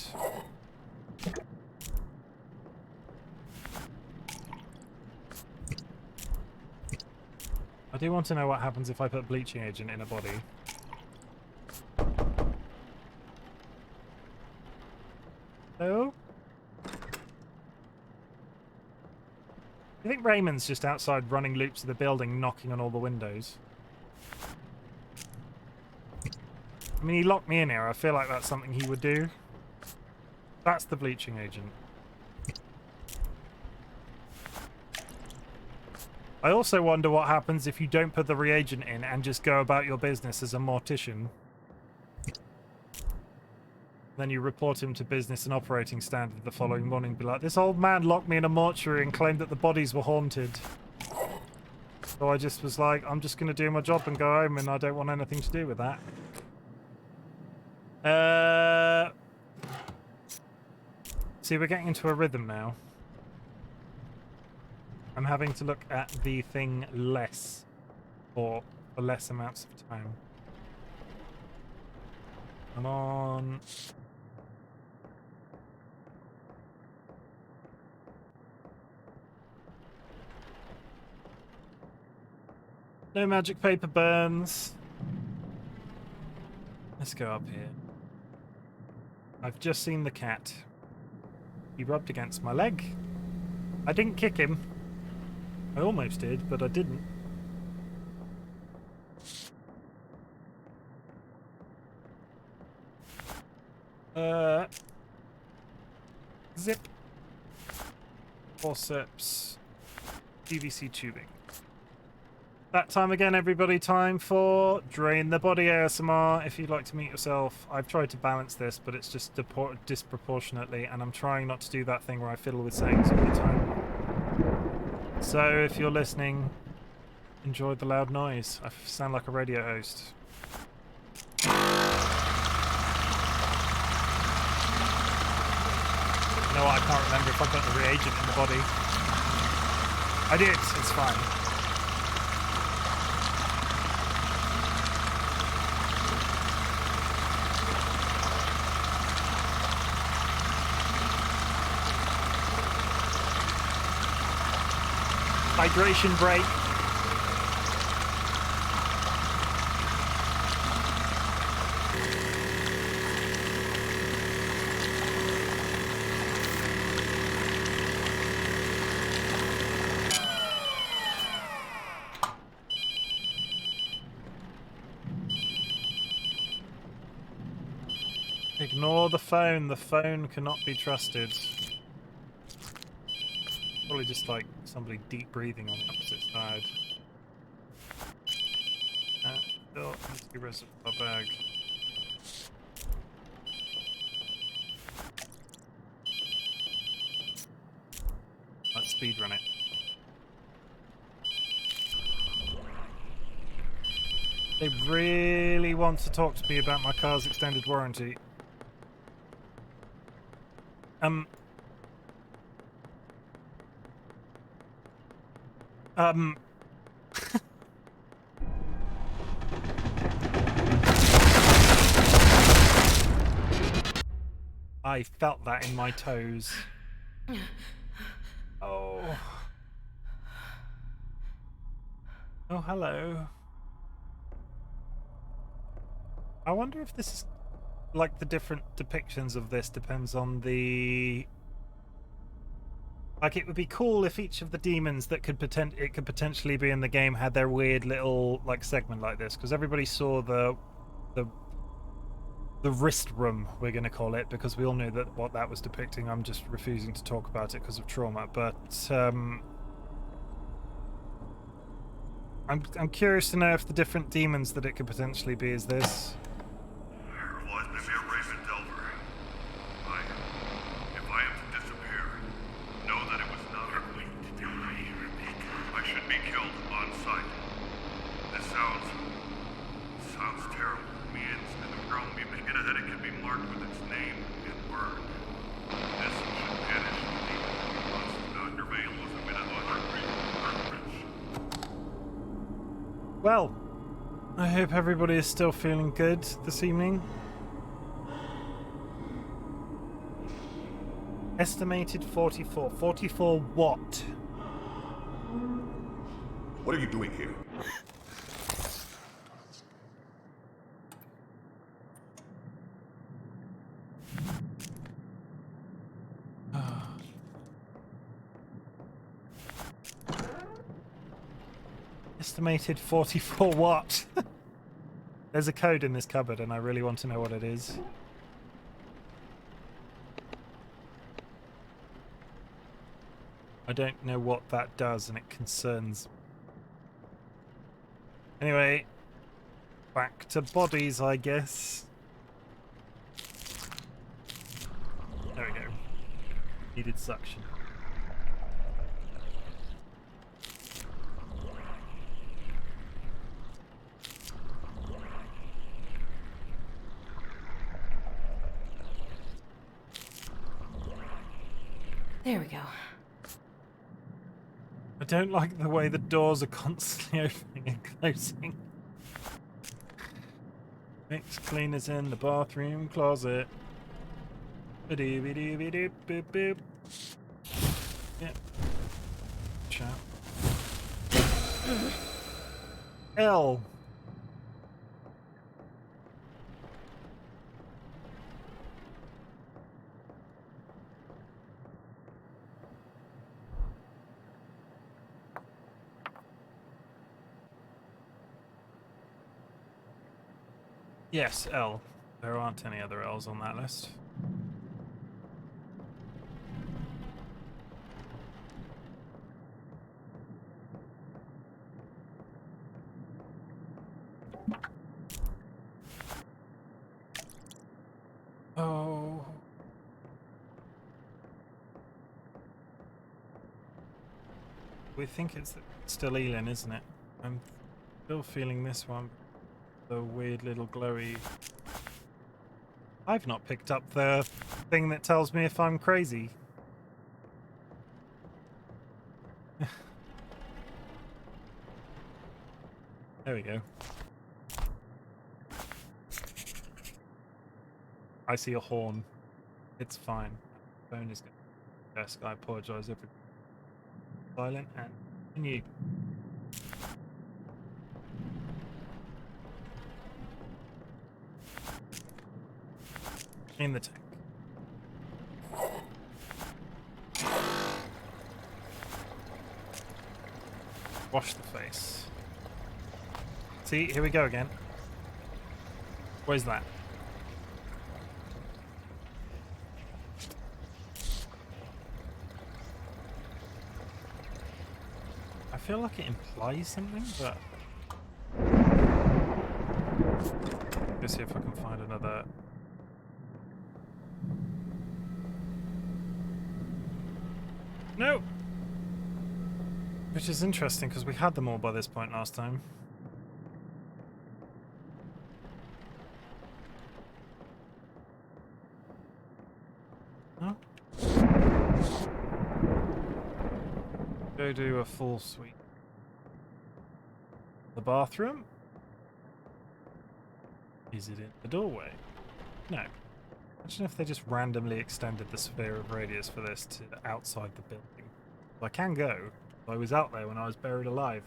I do want to know what happens if I put bleaching agent in a body. Oh? I think Raymond's just outside running loops of the building, knocking on all the windows. I mean, he locked me in here. I feel like that's something he would do. That's the bleaching agent. I also wonder what happens if you don't put the reagent in and just go about your business as a mortician. Then you report him to business and operating standard the following morning. Be like, this old man locked me in a mortuary and claimed that the bodies were haunted. So I just was like, I'm just going to do my job and go home, and I don't want anything to do with that. See, we're getting into a rhythm now. I'm having to look at the thing less, or for less amounts of time. Come on. No magic paper burns. Let's go up here. I've just seen the cat. He rubbed against my leg. I didn't kick him. I almost did, but I didn't. Zip. Forceps. PVC tubing. That time again, everybody. Time for Drain the Body ASMR. If you'd like to meet yourself, I've tried to balance this, but it's just disproportionately, and I'm trying not to do that thing where I fiddle with sayings all the time. So, if you're listening, enjoy the loud noise. I sound like a radio host. You know what? I can't remember if I put the reagent in the body. I did. It's fine. Hydration break. Ignore the phone. The phone cannot be trusted. Probably just like somebody deep breathing on the opposite side. Still empty reservoir bag. Let's speedrun it. They really want to talk to me about my car's extended warranty. I felt that in my toes. Oh. Oh, hello. I wonder if this is like the different depictions of this depends on the... Like, it would be cool if each of the demons that could potentially be in the game had their weird little like segment like this, because everybody saw the wrist room, we're going to call it, because we all knew that what that was depicting. I'm just refusing to talk about it because of trauma, but I'm curious to know if the different demons that it could potentially be is this. If I am to disappear, know that it was not her fleet to die, Rebecca. I should be killed on sight. This sounds terrible. Me and the girl in a head, it can be marked with its name and word. This should vanish the demon. Dr. Vale was a minute on her purpose. Well, I hope everybody is still feeling good this evening. Estimated 44. 44 what? What are you doing here? Estimated 44 what? There's a code in this cupboard and I really want to know what it is. I don't know what that does and it concerns Anyway, back to bodies, I guess. There we go. Needed suction. There we go. I don't like the way the doors are constantly opening and closing. Mix cleaners in the bathroom closet. Ba-doo-ba-doo-ba-doo-boop-boop. Yep. Chat. L. Yes, L. There aren't any other L's on that list. Oh. We think it's still Elin, isn't it? I'm still feeling this one. The weird little glowy. I've not picked up the thing that tells me if I'm crazy. There we go. I see a horn. It's fine. Phone is going to desk. I apologize. Silent and continue. In the tank. Wash the face. See, here we go again. Where's that? I feel like it implies something, but let's see if I can find another. No! Which is interesting because we had them all by this point last time. Huh? Go do a full sweep. The bathroom? Is it in the doorway? No. Imagine if they just randomly extended the sphere of radius for this to outside the building. Well, I can go. I was out there when I was buried alive.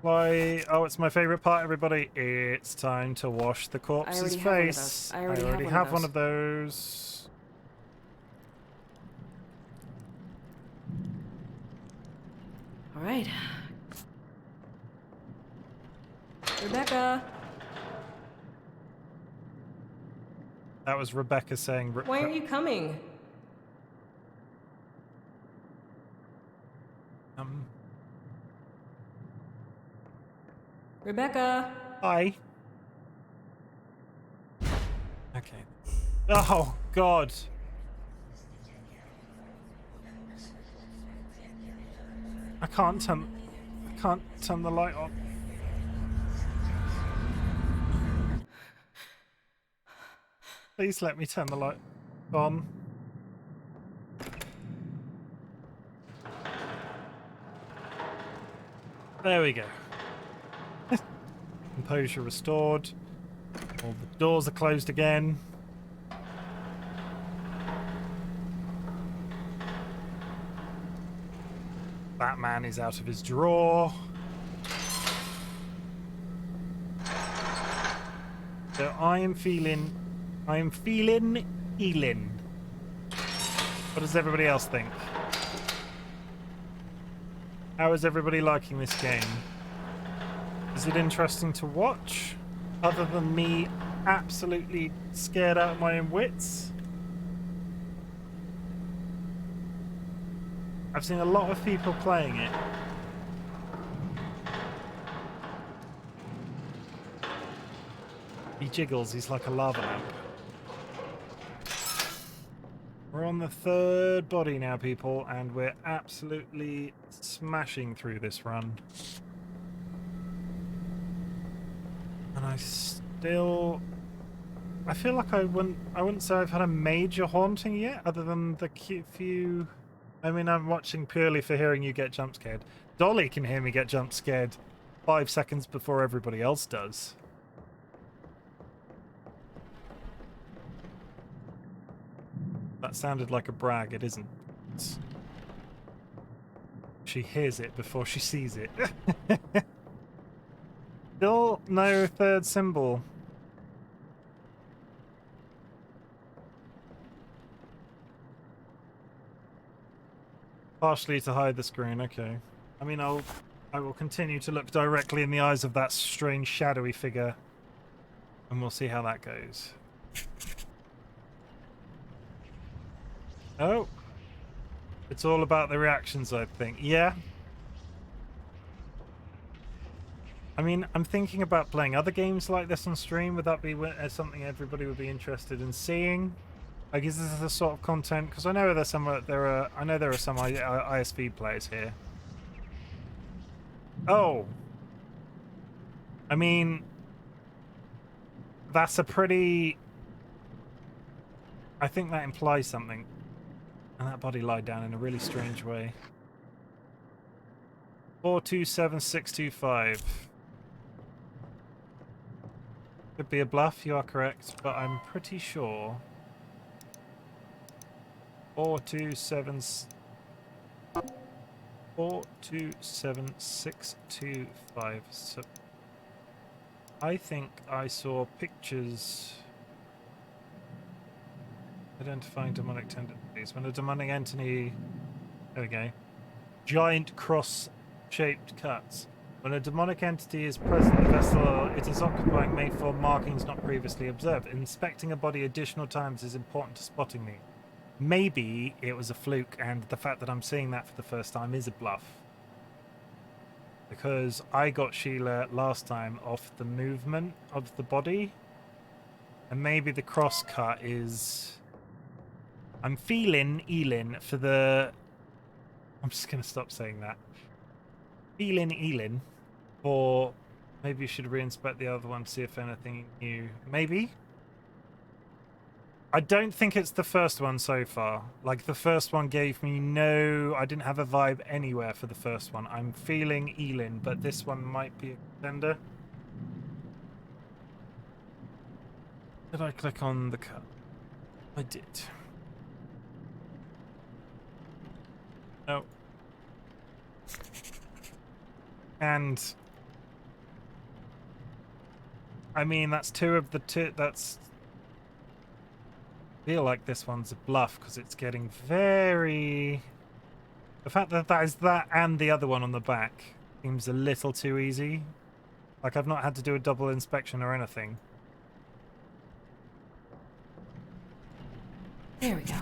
Why? Oh, it's my favorite part, everybody. It's time to wash the corpse's face. I already have one of those. All right. Rebecca. That was Rebecca saying. Why aren't you coming? Rebecca. Hi. Okay. Oh God. I can't turn the light on. Please let me turn the light on. There we go. Composure restored. All the doors are closed again. Batman is out of his drawer. So I am feeling Elin. What does everybody else think? How is everybody liking this game? Is it interesting to watch? Other than me absolutely scared out of my own wits? I've seen a lot of people playing it. He jiggles, he's like a lava lamp. We're on the 3rd body now, people, and we're absolutely smashing through this run. And I feel like I wouldn't say I've had a major haunting yet, other than the few. I mean, I'm watching purely for hearing you get jump scared. Dolly can hear me get jump scared 5 seconds before everybody else does. That sounded like a brag. It isn't. She hears it before she sees it. Still no 3rd symbol. Partially to hide the screen, okay. I mean, I will continue to look directly in the eyes of that strange shadowy figure, and we'll see how that goes. Oh, it's all about the reactions, I think. Yeah. I mean, I'm thinking about playing other games like this on stream. Would that be something everybody would be interested in seeing? I guess this is the sort of content, because I know there are some ISV players here. Oh, I mean, that's a pretty. I think that implies something, and that body lied down in a really strange way. 427625. Could be a bluff. You are correct, but I'm pretty sure. 427625. So I think I saw pictures identifying demonic tendencies. When a demonic entity, there we go, giant cross-shaped cuts. When a demonic entity is present in the vessel it is occupying may form markings not previously observed. Inspecting a body additional times is important to spotting these. Maybe it was a fluke, and the fact that I'm seeing that for the first time is a bluff. Because I got Sheila last time off the movement of the body. And maybe the cross cut is... I'm feeling Elin for the... I'm just going to stop saying that. Feeling Elin for... Maybe you should re-inspect the other one to see if anything new... Maybe? I don't think it's the first one so far. Like, the first one gave me no... I didn't have a vibe anywhere for the first one. I'm feeling Elin, but this one might be a contender. Did I click on the cut? I did. Oh. And... I mean, that's two of the two... That's... I feel like this one's a bluff because it's getting very... The fact that that is that and the other one on the back seems a little too easy. Like, I've not had to do a double inspection or anything. There we go.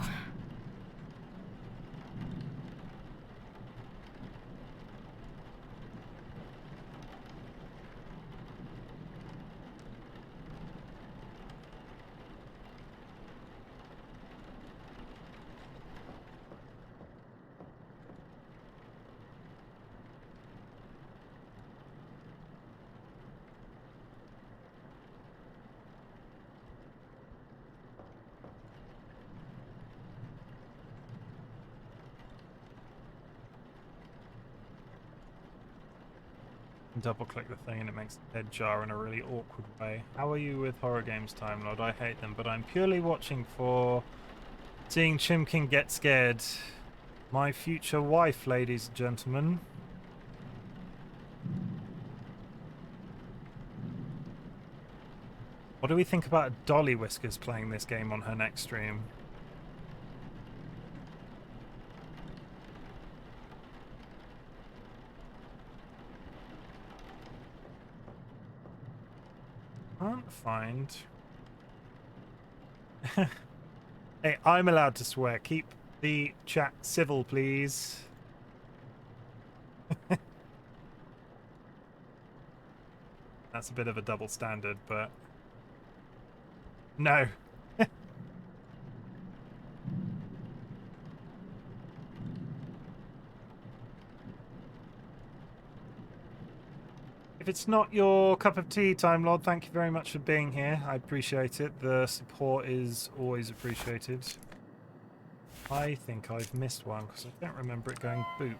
Double click the thing and it makes the head jar in a really awkward way. How are you with horror games, Time Lord? I hate them, but I'm purely watching for seeing Chimken get scared. My future wife, ladies and gentlemen. What do we think about DollyWhiskers playing this game on her next stream? Can't find... Hey, I'm allowed to swear. Keep the chat civil, please. That's a bit of a double standard, but No. If it's not your cup of tea, Time Lord, thank you very much for being here. I appreciate it. The support is always appreciated. I think I've missed one because I don't remember it going boop.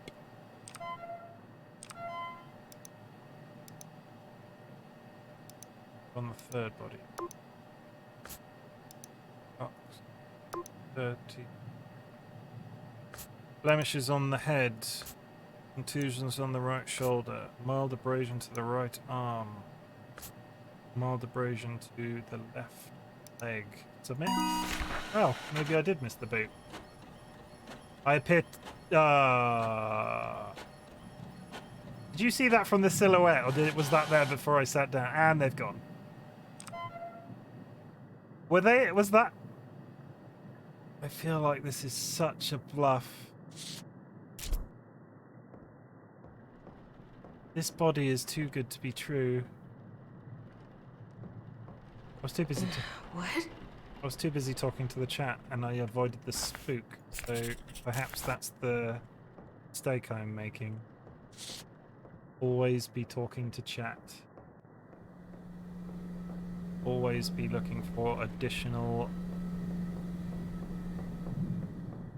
On the third body. Oh, 30. Blemishes on the head. Contusions on the right shoulder. Mild abrasion to the right arm. Mild abrasion to the left leg. Submit? Oh, maybe I did miss the boot. I appear... Did you see that from the silhouette, or was that there before I sat down? And they've gone. Were they? Was that... I feel like this is such a bluff. This body is too good to be true. I was too busy. What? I was too busy talking to the chat, and I avoided the spook. So perhaps that's the mistake I'm making. Always be talking to chat. Always be looking for additional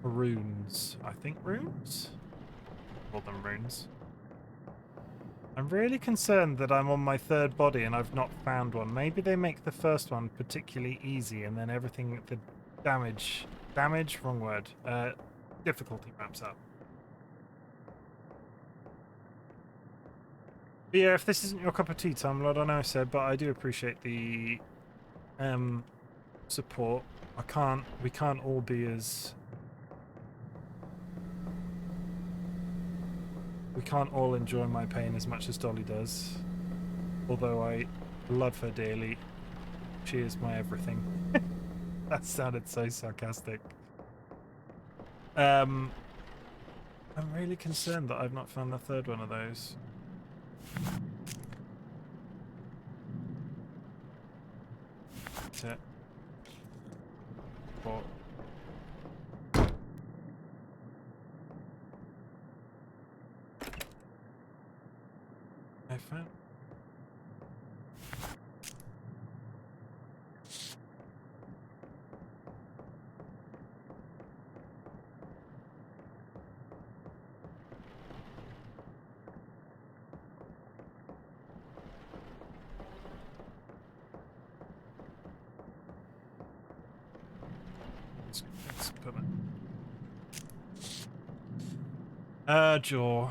runes. I think runes? Call them runes. I'm really concerned that I'm on my third body and I've not found one. Maybe they make the first one particularly easy and then everything, the damage, wrong word, difficulty ramps up. But yeah, if this isn't your cup of tea, Time Lord, I know I said, but I do appreciate the support. We can't all be as... We can't all enjoy my pain as much as Dolly does. Although I love her dearly. She is my everything. That sounded so sarcastic. I'm really concerned that I've not found the third one of those. That's it. What? I found. Let's put it. Jaw.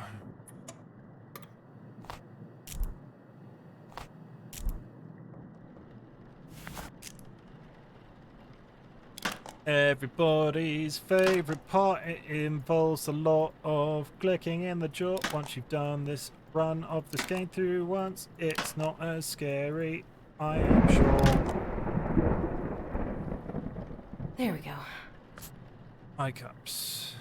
Everybody's favourite part, it involves a lot of clicking in the jaw. Once you've done this run of this game through once, it's not as scary, I am sure. There we go. Eye cups.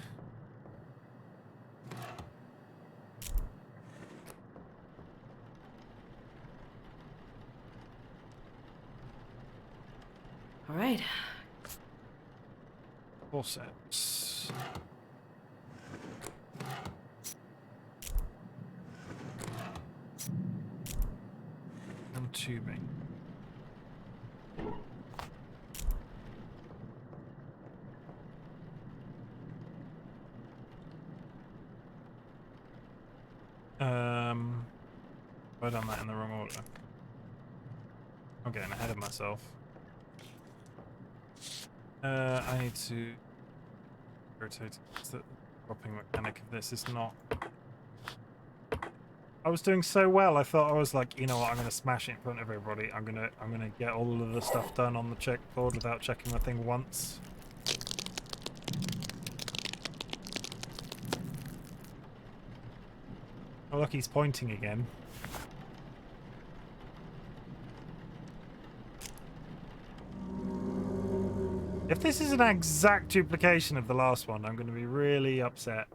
All right. Forceps. And tubing. I've done that in the wrong order. I'm getting ahead of myself. I need to rotate. The dropping mechanic of this is not. I was doing so well. I thought I was like, you know what? I'm gonna smash it in front of everybody. I'm gonna get all of the stuff done on the checkboard without checking the thing once. Oh look, he's pointing again. If this is an exact duplication of the last one, I'm going to be really upset.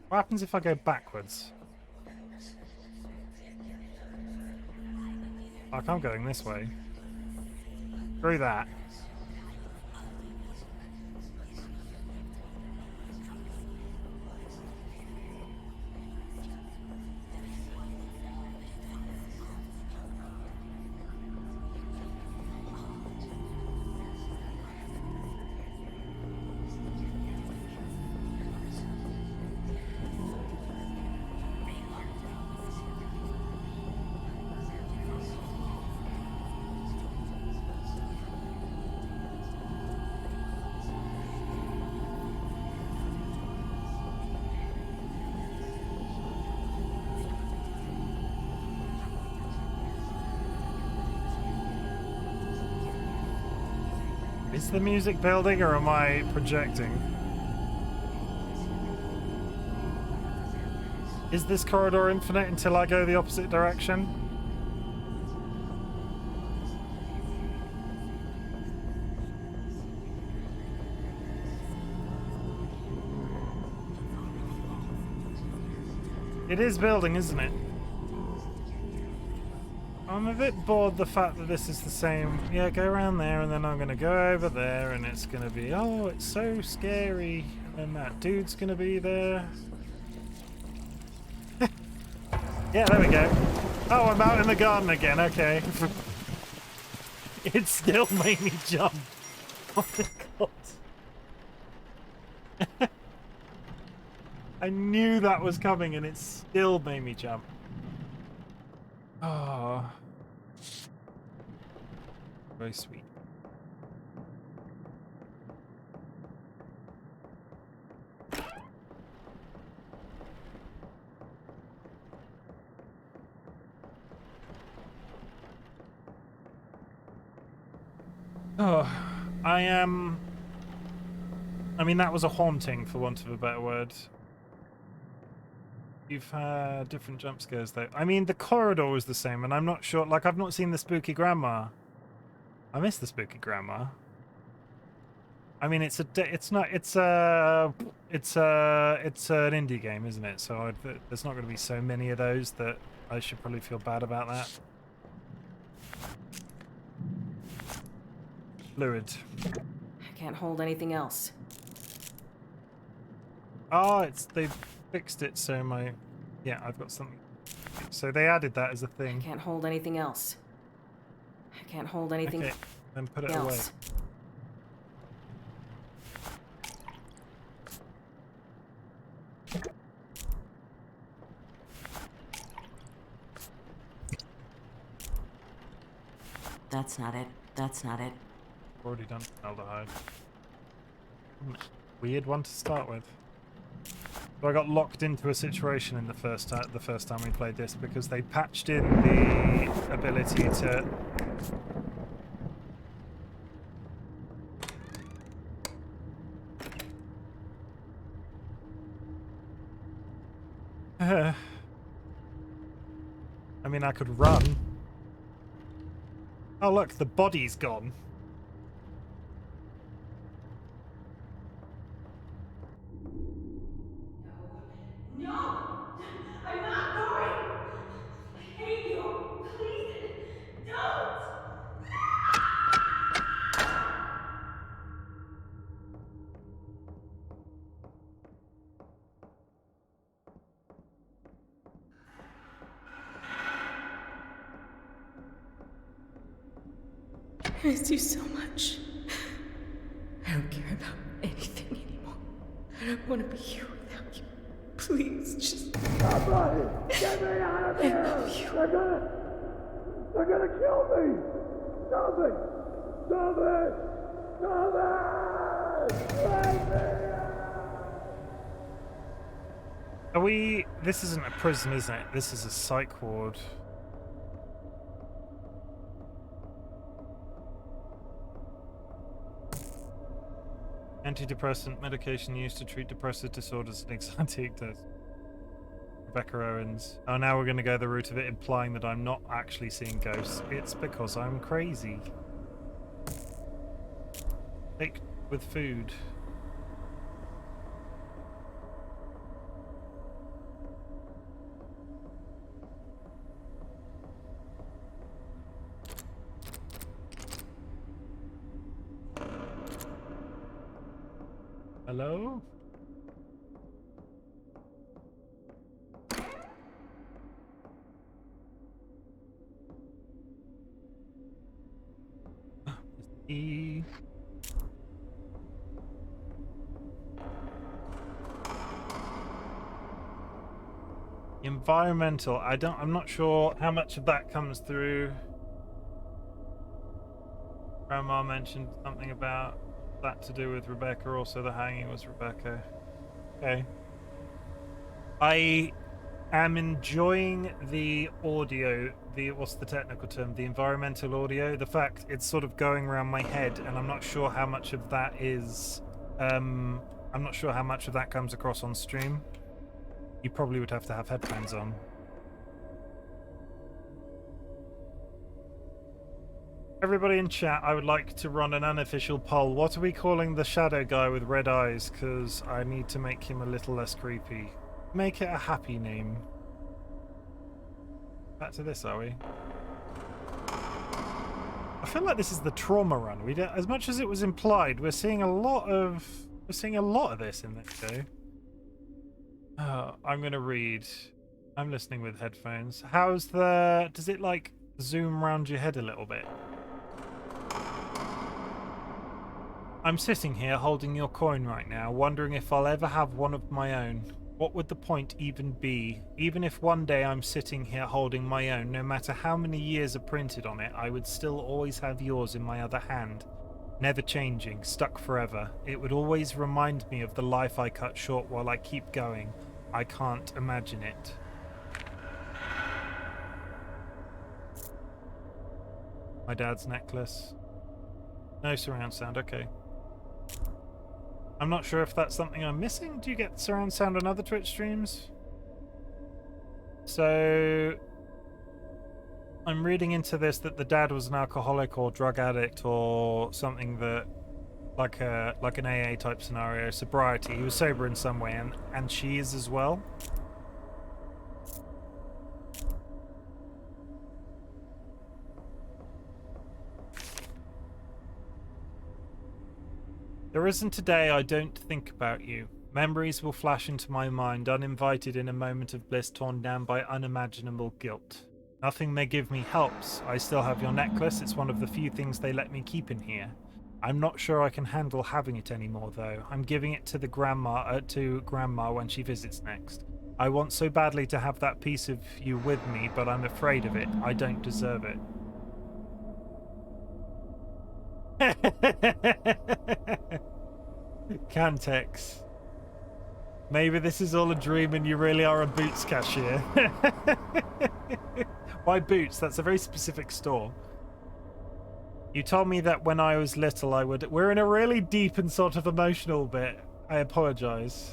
What happens if I go backwards? Like, I'm going this way. Through that. Is the music building or am I projecting? Is this corridor infinite until I go the opposite direction? It is building, isn't it? I'm a bit bored the fact that this is the same. Yeah, go around there and then I'm going to go over there and it's going to be, oh, it's so scary. And that dude's going to be there. Yeah, there we go. Oh, I'm out in the garden again. Okay. It still made me jump. Oh my god. I knew that was coming and it still made me jump. Oh. Very sweet. Oh, I mean, that was a haunting, for want of a better word. You've had different jump scares, though. I mean, the corridor was the same, and I'm not sure. Like, I've not seen the spooky grandma. I miss the spooky grandma. I mean, it's an indie game, isn't it? So there's not going to be so many of those that I should probably feel bad about that. Fluid. I can't hold anything else. Oh, they've fixed it so yeah, I've got something. So they added that as a thing. I can't hold anything else. I can't hold anything Okay, then put it else. away. That's not it. That's not it. Already done aldehyde. Weird one to start with. So I got locked into a situation in the first time we played this because they patched in the ability to I mean, I could run. Oh look, the body's gone. No! I'm not going! I hate you! Please, don't! I miss you so much. I don't care about anything anymore. I don't want to be here without you. Please, just... Somebody! Get me out of here! They're gonna kill me! Stop it! Stop it! Stop it! Let me out! Are we... This isn't a prison, isn't it? This is a psych ward. Antidepressant medication used to treat depressive disorders and anxiety test. Rebecca Owens. Oh, now we're going to go the route of it implying that I'm not actually seeing ghosts. It's because I'm crazy. Take with food. Hello? E. Environmental. I'm not sure how much of that comes through. Grandma mentioned something about that to do with Rebecca. Also, the hanging was Rebecca. Okay. I am enjoying the audio. What's the technical term? The environmental audio. The fact it's sort of going around my head, and I'm not sure how much of that is. I'm not sure how much of that comes across on stream. You probably would have to have headphones on. Everybody in chat, I would like to run an unofficial poll. What are we calling the shadow guy with red eyes? Because I need to make him a little less creepy. Make it a happy name. Back to this, are we? I feel like this is the trauma run. We don't, as much as it was implied, we're seeing a lot of this in this show. I'm gonna read. I'm listening with headphones. Does it like zoom around your head a little bit? I'm sitting here holding your coin right now, wondering if I'll ever have one of my own. What would the point even be? Even if one day I'm sitting here holding my own, no matter how many years are printed on it, I would still always have yours in my other hand. Never changing, stuck forever. It would always remind me of the life I cut short while I keep going. I can't imagine it. My dad's necklace. No surround sound, okay. I'm not sure if that's something I'm missing. Do you get surround sound on other Twitch streams? So I'm reading into this that the dad was an alcoholic or drug addict or something that like an AA type scenario, sobriety. He was sober in some way, and she is as well. There isn't a day I don't think about you. Memories will flash into my mind, uninvited in a moment of bliss torn down by unimaginable guilt. Nothing they give me helps. I still have your necklace. It's one of the few things they let me keep in here. I'm not sure I can handle having it anymore, though. I'm giving it to Grandma when she visits next. I want so badly to have that piece of you with me, but I'm afraid of it. I don't deserve it. Cantex. Maybe this is all a dream and you really are a Boots cashier. Why Boots? That's a very specific store. You told me that when I was little I would... We're in a really deep and sort of emotional bit. I apologize.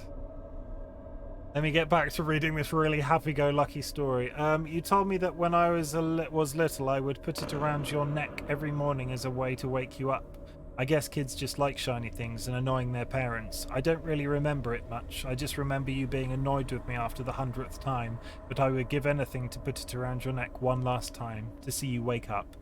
Let me get back to reading this really happy-go-lucky story. You told me that when I was little I would put it around your neck every morning as a way to wake you up. I guess kids just like shiny things and annoying their parents. I don't really remember it much. I just remember you being annoyed with me after the 100th time, but I would give anything to put it around your neck one last time, to see you wake up.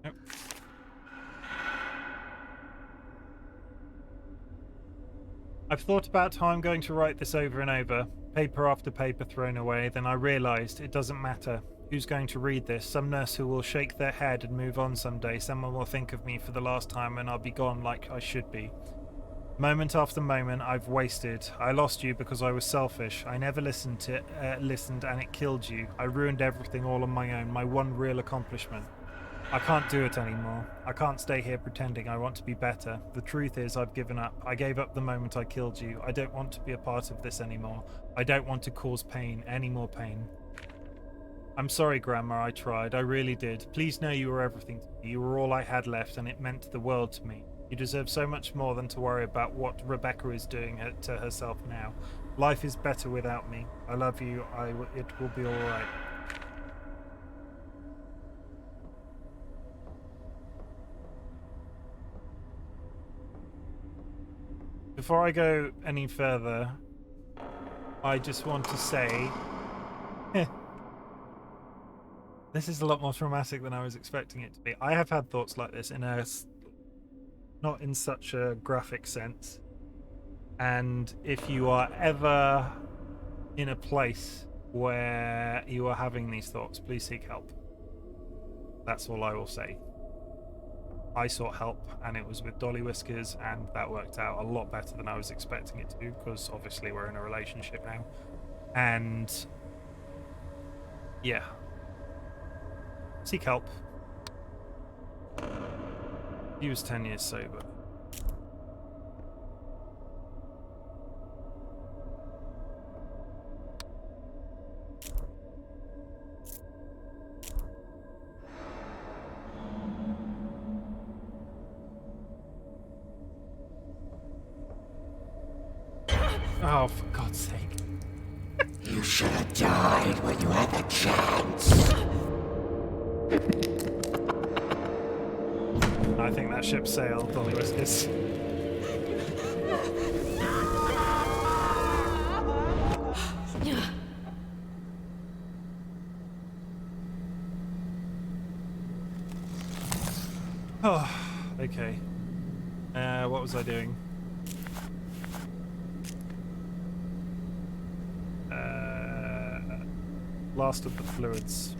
Nope. I've thought about how I'm going to write this over and over, paper after paper thrown away, then I realised it doesn't matter. Who's going to read this? Some nurse who will shake their head and move on someday. Someone will think of me for the last time and I'll be gone like I should be. Moment after moment I've wasted. I lost you because I was selfish. I never listened and it killed you. I ruined everything all on my own, my one real accomplishment. I can't do it anymore. I can't stay here pretending I want to be better. The truth is I've given up. I gave up the moment I killed you. I don't want to be a part of this anymore. I don't want to cause pain, any more pain. I'm sorry, Grandma, I tried. I really did. Please know you were everything to me. You were all I had left and it meant the world to me. You deserve so much more than to worry about what Rebecca is doing to herself now. Life is better without me. I love you. It will be all right. before I go any further, I just want to say this is a lot more traumatic than I was expecting it to be. I have had thoughts like this not in such a graphic sense. And if you are ever in a place where you are having these thoughts, please seek help. That's all I will say. I sought help, and it was with DollyWhiskers, and that worked out a lot better than I was expecting it to, because obviously we're in a relationship now. And yeah, seek help. He was 10 years sober. Oh, for God's sake. You should have died when you had the chance. I think that ship sailed, DollyWhiskers. Oh, okay. What was I doing? Last of the fluids.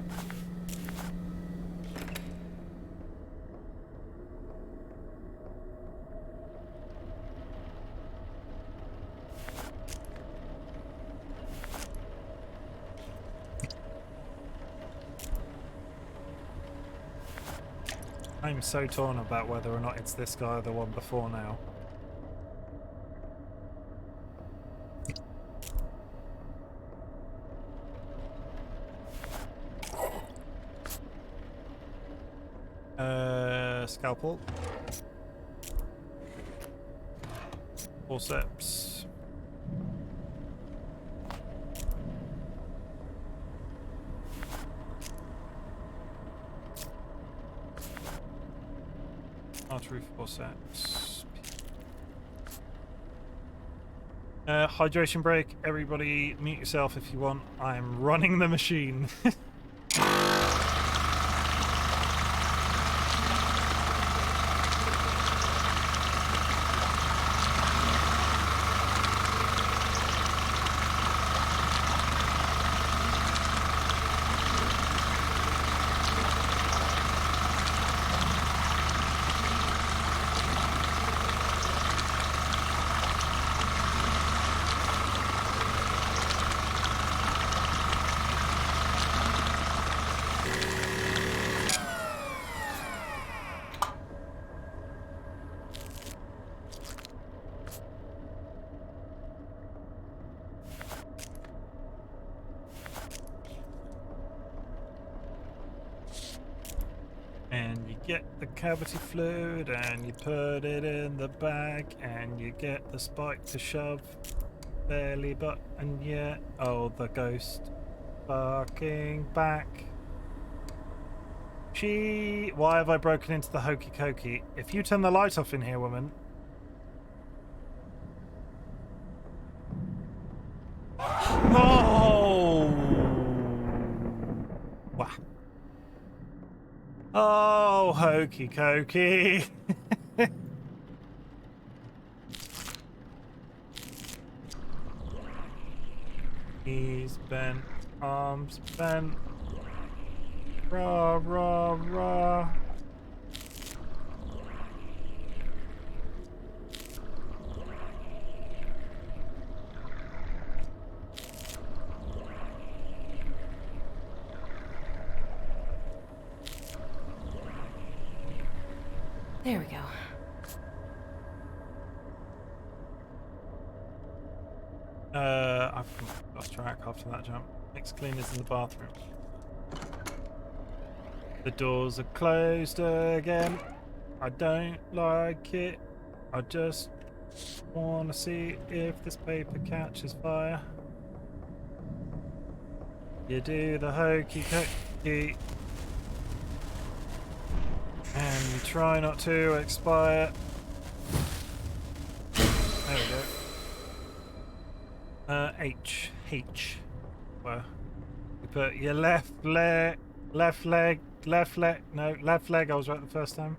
I'm so torn about whether or not it's this guy or the one before now. Scalpel. Forceps. Artery forceps. Hydration break. Everybody mute yourself if you want. I'm running the machine. And you get the cavity fluid and you put it in the bag and you get the spike to shove belly button yet. Oh, the ghost barking back. Why have I broken into the hokey cokey? If you turn the light off in here, woman. Oh! Wow. Oh, hokey cokey. Knees bent, arms bent. Rah, rah, rah. There we go. I've lost track after that jump. Next cleaner's in the bathroom. The doors are closed again. I don't like it. I just want to see if this paper catches fire. You do the hokey cokey. And you try not to expire. There we go. H. Well, you put your left leg, no, left leg. I was right the first time.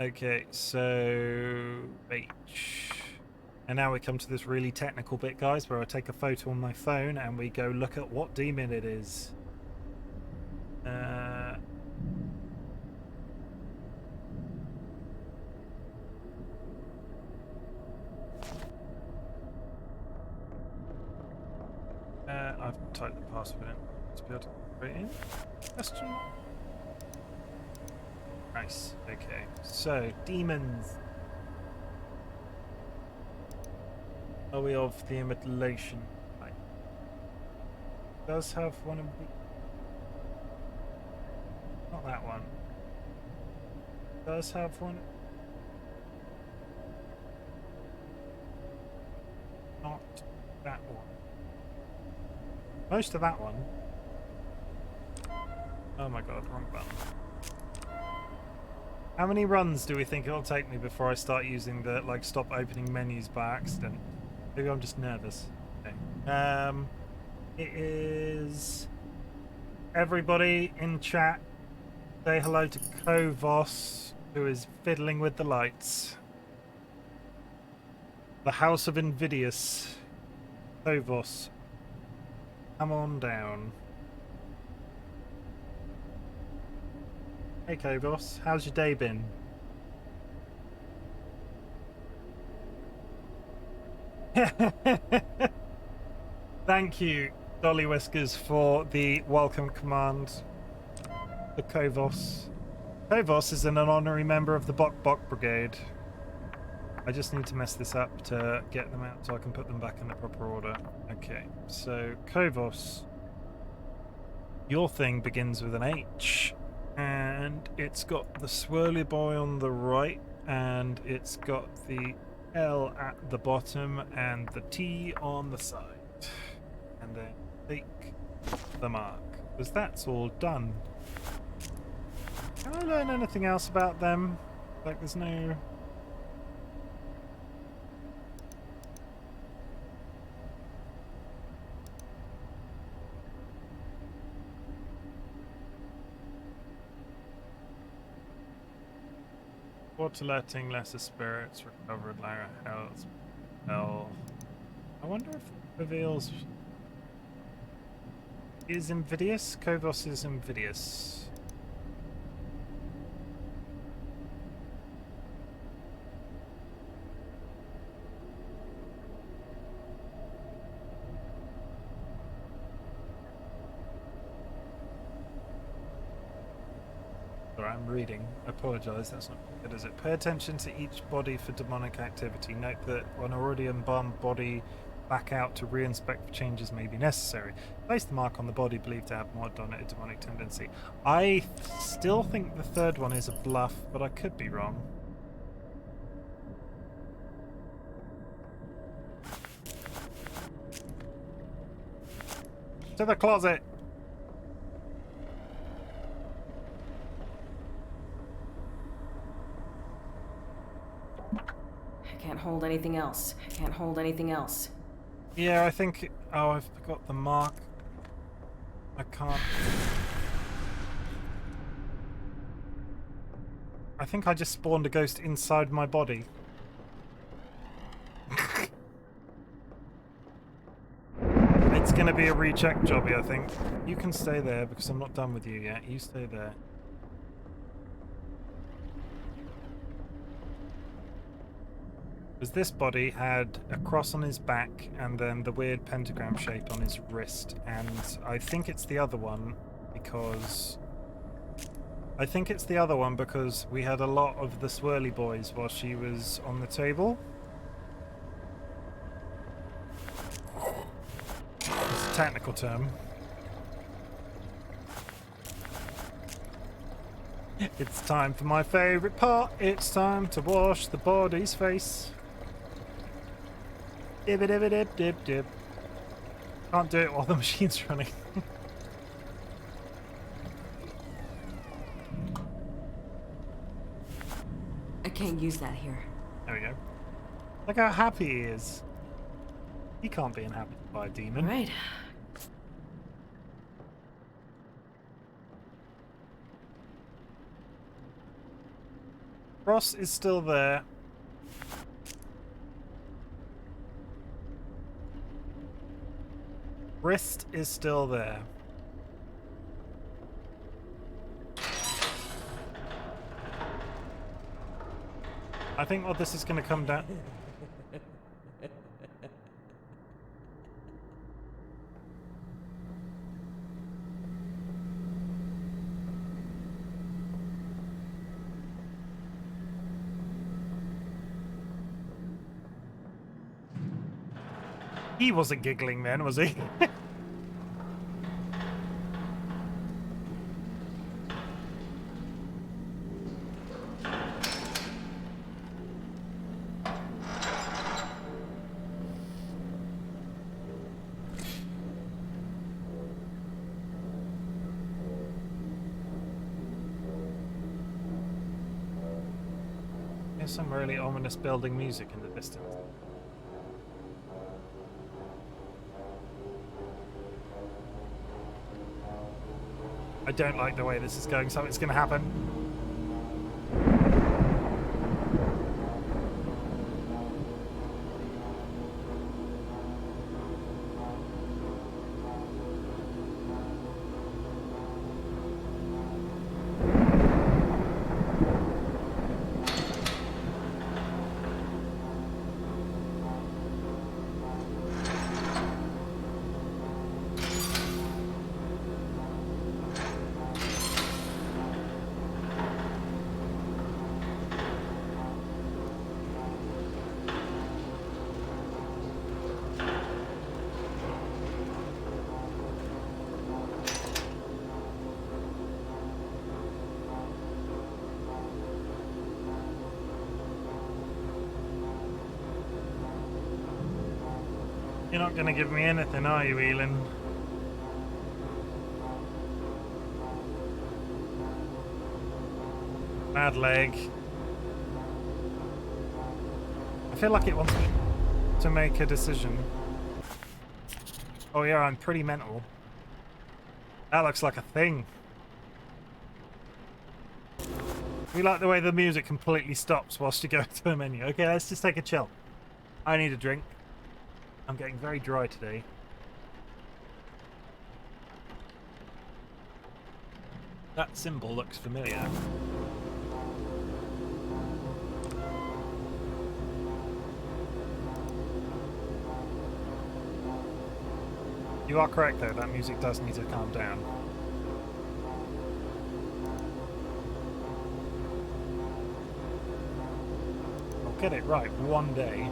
Okay, so H. And now we come to this really technical bit, guys, where I take a photo on my phone and we go look at what demon it is. I've typed the password in to be able to put it in. Question mark? Nice. Okay. So, demons. Are we of the immolation type? Does have one of the. Not that one. Does have one. Not that one. Most of that one. Oh my god, wrong button. How many runs do we think it'll take me before I start using the, like, stop opening menus by accident? Maybe I'm just nervous. Okay. It is... Everybody in chat, say hello to Kovos, who is fiddling with the lights. The House of Invidious. Kovos. Come on down. Hey Kovos, how's your day been? Thank you, DollyWhiskers, for the welcome command. The Kovos. Kovos is an honorary member of the Bok Bok Brigade. I just need to mess this up to get them out so I can put them back in the proper order. Okay, so Kovos, your thing begins with an H, and it's got the swirly boy on the right, and it's got the L at the bottom, and the T on the side. And then take the mark, because that's all done. Can I learn anything else about them? Like, there's no... Water letting, lesser spirits, recovered, lower health, hell. I wonder if it reveals... Is invidious? Kovos is invidious. Sorry, I'm reading. I apologise, that's not good, is it? Pay attention to each body for demonic activity. Note that when already embalmed body, back out to re-inspect for changes may be necessary. Place the mark on the body believed to have more a demonic tendency. I still think the third one is a bluff, but I could be wrong. To the closet! I can't hold anything else. I can't hold anything else. Yeah, I think... Oh, I've got the mark. I can't... I think I just spawned a ghost inside my body. It's gonna be a recheck jobby, I think. You can stay there because I'm not done with you yet. You stay there. Because this body had a cross on his back and then the weird pentagram shape on his wrist, and I think it's the other one because... I think it's the other one because we had a lot of the swirly boys while she was on the table. It's a technical term. It's time for my favourite part. It's time to wash the body's face. Dib dib dib dib dib. Can't do it while the machine's running. I can't use that here. There we go. Look how happy he is. He can't be inhabited by a demon. Right. Ross is still there. Wrist is still there. I think what this is going to come down... He wasn't giggling then, was he? There's some really ominous building music in the distance. I don't like the way this is going. Something's going to happen. You're not going to give me anything, are you, Elin? Bad leg. I feel like it wants me to make a decision. Oh yeah, I'm pretty mental. That looks like a thing. We like the way the music completely stops whilst you go to the menu. Okay, let's just take a chill. I need a drink. I'm getting very dry today. That symbol looks familiar. You are correct though, that music does need to calm down. I'll get it right one day.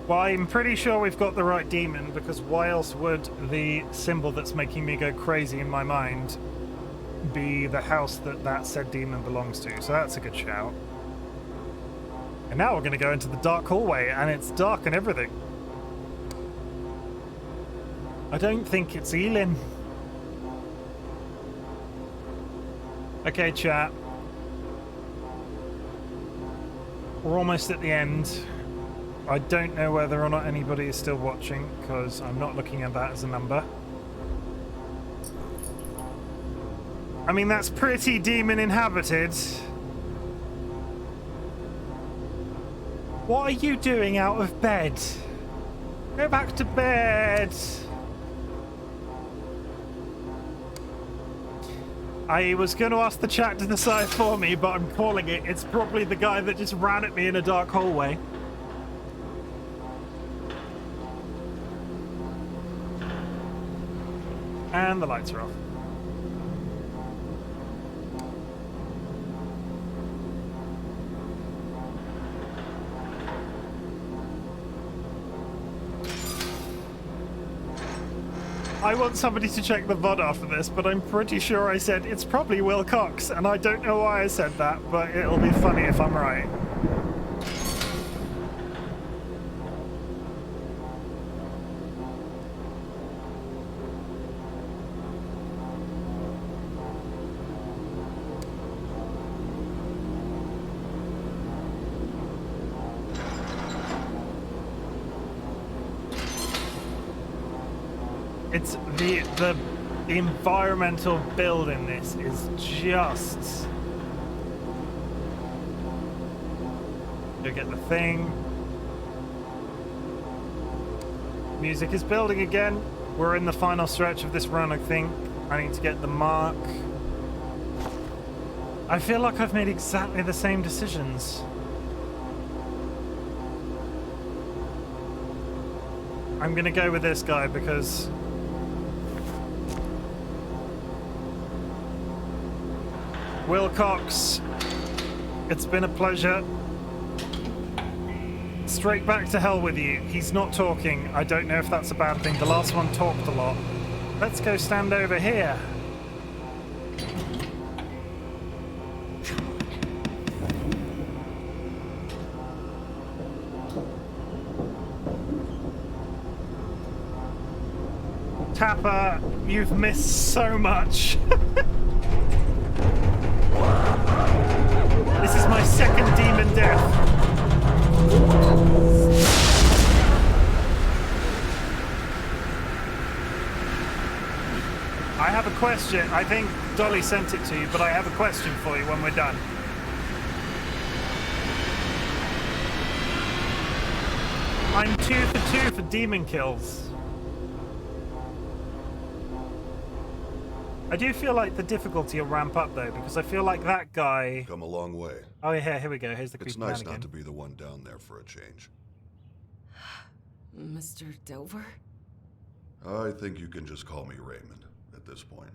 Well, I'm pretty sure we've got the right demon, because why else would the symbol that's making me go crazy in my mind be the house that said demon belongs to? So that's a good shout. And now we're going to go into the dark hallway, and it's dark and everything. I don't think it's Elin. Okay, chat. We're almost at the end. I don't know whether or not anybody is still watching, because I'm not looking at that as a number. I mean, that's pretty demon inhabited. What are you doing out of bed? Go back to bed. I was going to ask the chat to decide for me, but I'm calling it. It's probably the guy that just ran at me in a dark hallway. And the lights are off. I want somebody to check the VOD after this, but I'm pretty sure I said it's probably Will Cox, and I don't know why I said that, but it'll be funny if I'm right. It's the environmental build in this is just. Go get the thing. Music is building again. We're in the final stretch of this run, I think. I need to get the mark. I feel like I've made exactly the same decisions. I'm gonna go with this guy because Wilcox, it's been a pleasure. Straight back to hell with you. He's not talking. I don't know if that's a bad thing. The last one talked a lot. Let's go stand over here. Tapper, you've missed so much. This is my second demon death. I have a question. I think Dolly sent it to you, but I have a question for you when we're done. I'm 2 for 2 for demon kills. I do feel like the difficulty will ramp up though, because I feel like that guy. Come a long way. Oh yeah, here we go. Here's the creepy It's man nice again. not to be the one down there for a change. Mr. Dover? I think you can just call me Raymond at this point.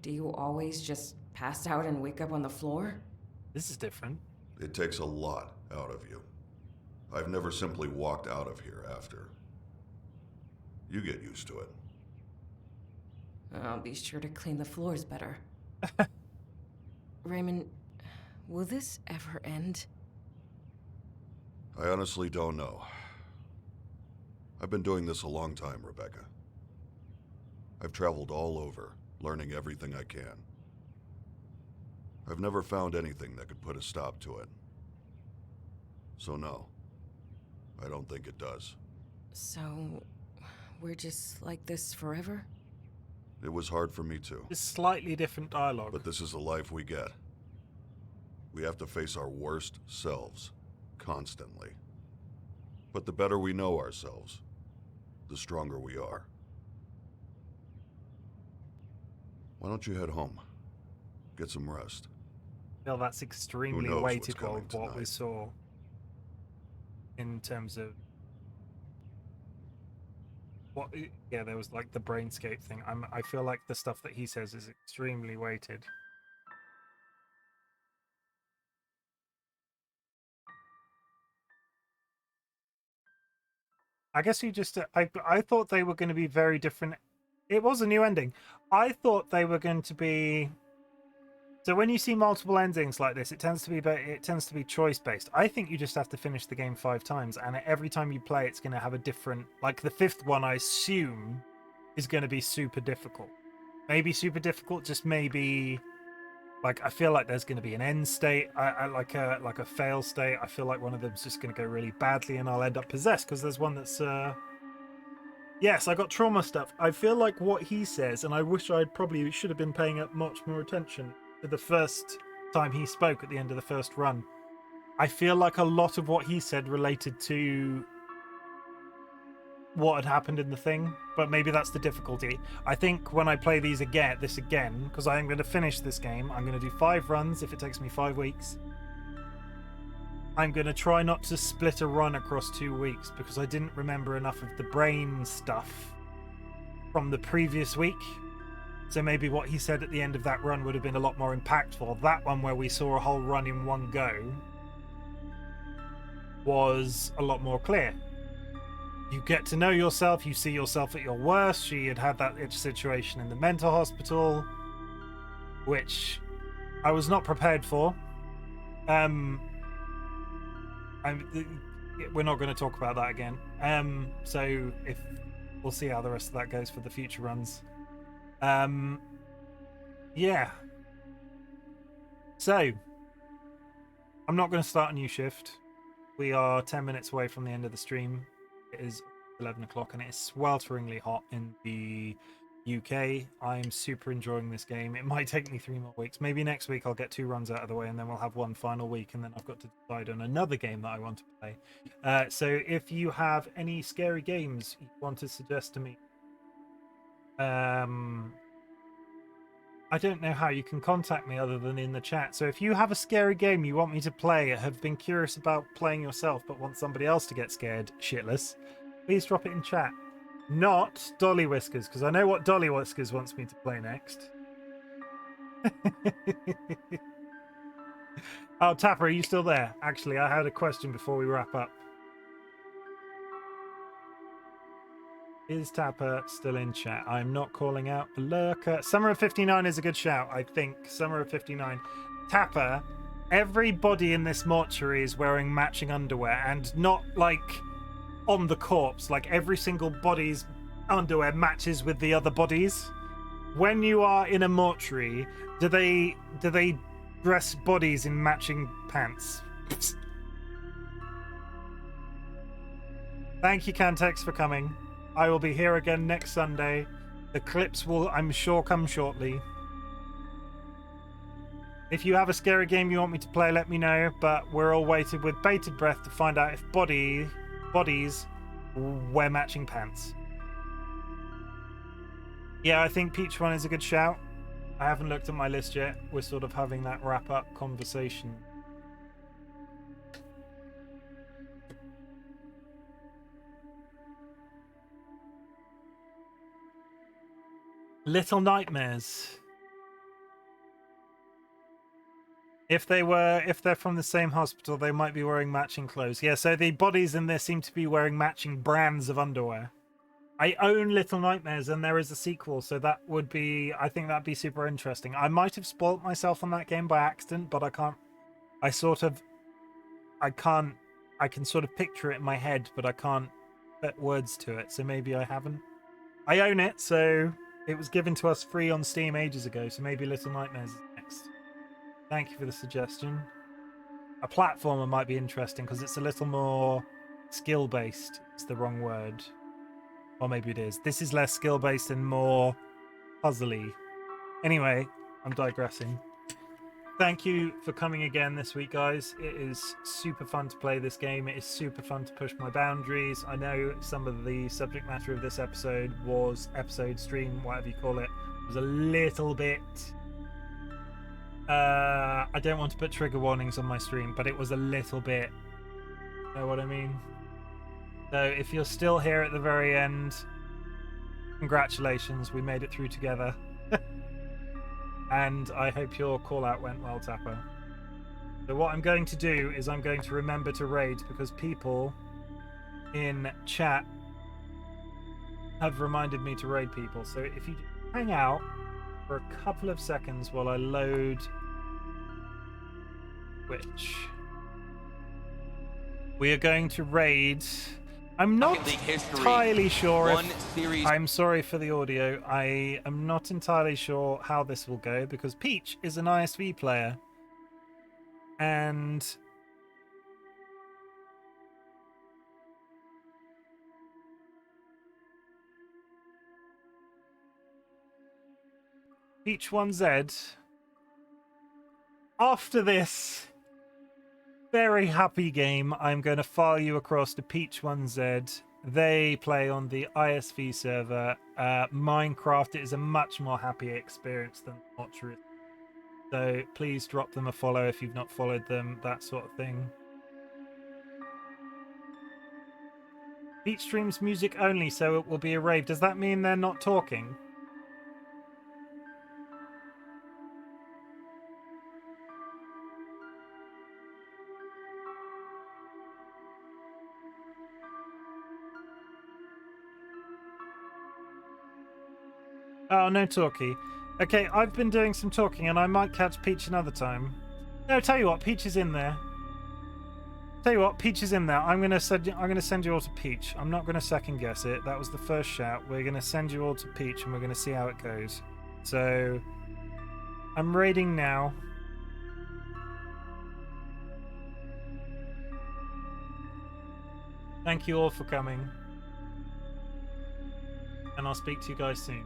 Do you always just pass out and wake up on the floor? This is different. It takes a lot out of you. I've never simply walked out of here after. You get used to it. I'll be sure to clean the floors better. Raymond, will this ever end? I honestly don't know. I've been doing this a long time, Rebecca. I've traveled all over, learning everything I can. I've never found anything that could put a stop to it. So no, I don't think it does. So, we're just like this forever? It was hard for me too. It's slightly different dialogue. But this is the life we get. We have to face our worst selves, constantly. But the better we know ourselves, the stronger we are. Why don't you head home? Get some rest. I feel that's extremely knows what's weighted coming with what we tonight. saw in terms of what. Yeah, there was like the brainscape thing. I feel like the stuff that he says is extremely weighted. I guess you just I thought they were going to be very different. It was a new ending. I thought they were going to be. So when you see multiple endings like this, it tends to be choice based. I think you just have to finish the game 5 times, and every time you play, it's going to have a different. Like the 5th one, I assume, is going to be super difficult. Maybe super difficult, just maybe. Like I feel like there's going to be an end state, I like a fail state. I feel like one of them's just going to go really badly, and I'll end up possessed because there's one that's. Yes, I got trauma stuff. I feel like what he says, and I wish I probably should have been paying up much more attention to the first time he spoke at the end of the first run. I feel like a lot of what he said related to what had happened in the thing, but maybe that's the difficulty. I think when I play this again, because I am going to finish this game, I'm going to do 5 runs if it takes me 5 weeks. I'm going to try not to split a run across 2 weeks because I didn't remember enough of the brain stuff from the previous week. So maybe what he said at the end of that run would have been a lot more impactful. That one where we saw a whole run in one go was a lot more clear. You get to know yourself, you see yourself at your worst. She had that situation in the mental hospital, which I was not prepared for. We're not going to talk about that again. So if we'll see how the rest of that goes for the future runs. Yeah. So I'm not going to start a new shift. We are 10 minutes away from the end of the stream. It is 11 o'clock, and it is swelteringly hot in the UK. I'm super enjoying this game. It might take me 3 more weeks. Maybe next week I'll get 2 runs out of the way, and then we'll have one final week, and then I've got to decide on another game that I want to play. So if you have any scary games you want to suggest to me, I don't know how you can contact me other than in the chat. So if you have a scary game you want me to play, have been curious about playing yourself but want somebody else to get scared shitless, please drop it in chat. Not DollyWhiskers, because I know what DollyWhiskers wants me to play next. Oh, Tapper, are you still there? Actually, I had a question before we wrap up. Is Tapper still in chat? I'm not calling out a lurker. Summer of 59 is a good shout, I think. Summer of 59. Tapper, everybody in this mortuary is wearing matching underwear, and not like on the corpse. Like every single body's underwear matches with the other bodies. When you are in a mortuary, do they dress bodies in matching pants? Thank you, Cantex, for coming. I will be here again next Sunday. The clips will, I'm sure, come shortly. If you have a scary game you want me to play, let me know. But we're all waiting with bated breath to find out if bodies wear matching pants. Yeah, I think Peach one is a good shout. I haven't looked at my list yet. We're sort of having that wrap-up conversation. Little Nightmares. If they're from the same hospital, they might be wearing matching clothes. Yeah, so the bodies in there seem to be wearing matching brands of underwear. I own Little Nightmares, and there is a sequel, so that would be, I think that'd be super interesting. I might have spoilt myself on that game by accident, but I can sort of picture it in my head, but I can't put words to it, so maybe I haven't. I own it, so it was given to us free on Steam ages ago, so maybe Little Nightmares is next. Thank you for the suggestion. A platformer might be interesting because it's a little more skill-based. It's the wrong word. Or maybe it is. This is less skill-based and more puzzly. Anyway, I'm digressing. Thank you for coming again this week, guys. It is super fun to play this game. It is super fun to push my boundaries. I know some of the subject matter of this episode was episode stream, whatever you call it, was a little bit... I don't want to put trigger warnings on my stream, but it was a little bit... You know what I mean? So if you're still here at the very end, congratulations, we made it through together. And I hope your call out went well, Tapper. So what I'm going to do is I'm going to remember to raid, because people in chat have reminded me to raid people. So if you hang out for a couple of seconds while I load Twitch, we are going to raid... I'm not entirely sure if... I'm sorry for the audio. I am not entirely sure how this will go, because Peach is an ISV player. And... Peach 1Z. After this very happy game, I'm going to file you across to Peach 1Z. They play on the ISV server. Minecraft is a much more happy experience than Mortuary. So please drop them a follow if you've not followed them, that sort of thing. Peach streams music only, so it will be a rave. Does that mean they're not talking? Oh, no talkie. Okay, I've been doing some talking, and I might catch Peach another time. No, tell you what, Peach is in there. Tell you what, Peach is in there. I'm gonna send you all to Peach. I'm not gonna second guess it. That was the first shout. We're gonna send you all to Peach, and we're gonna see how it goes. So, I'm raiding now. Thank you all for coming. and I'll speak to you guys soon.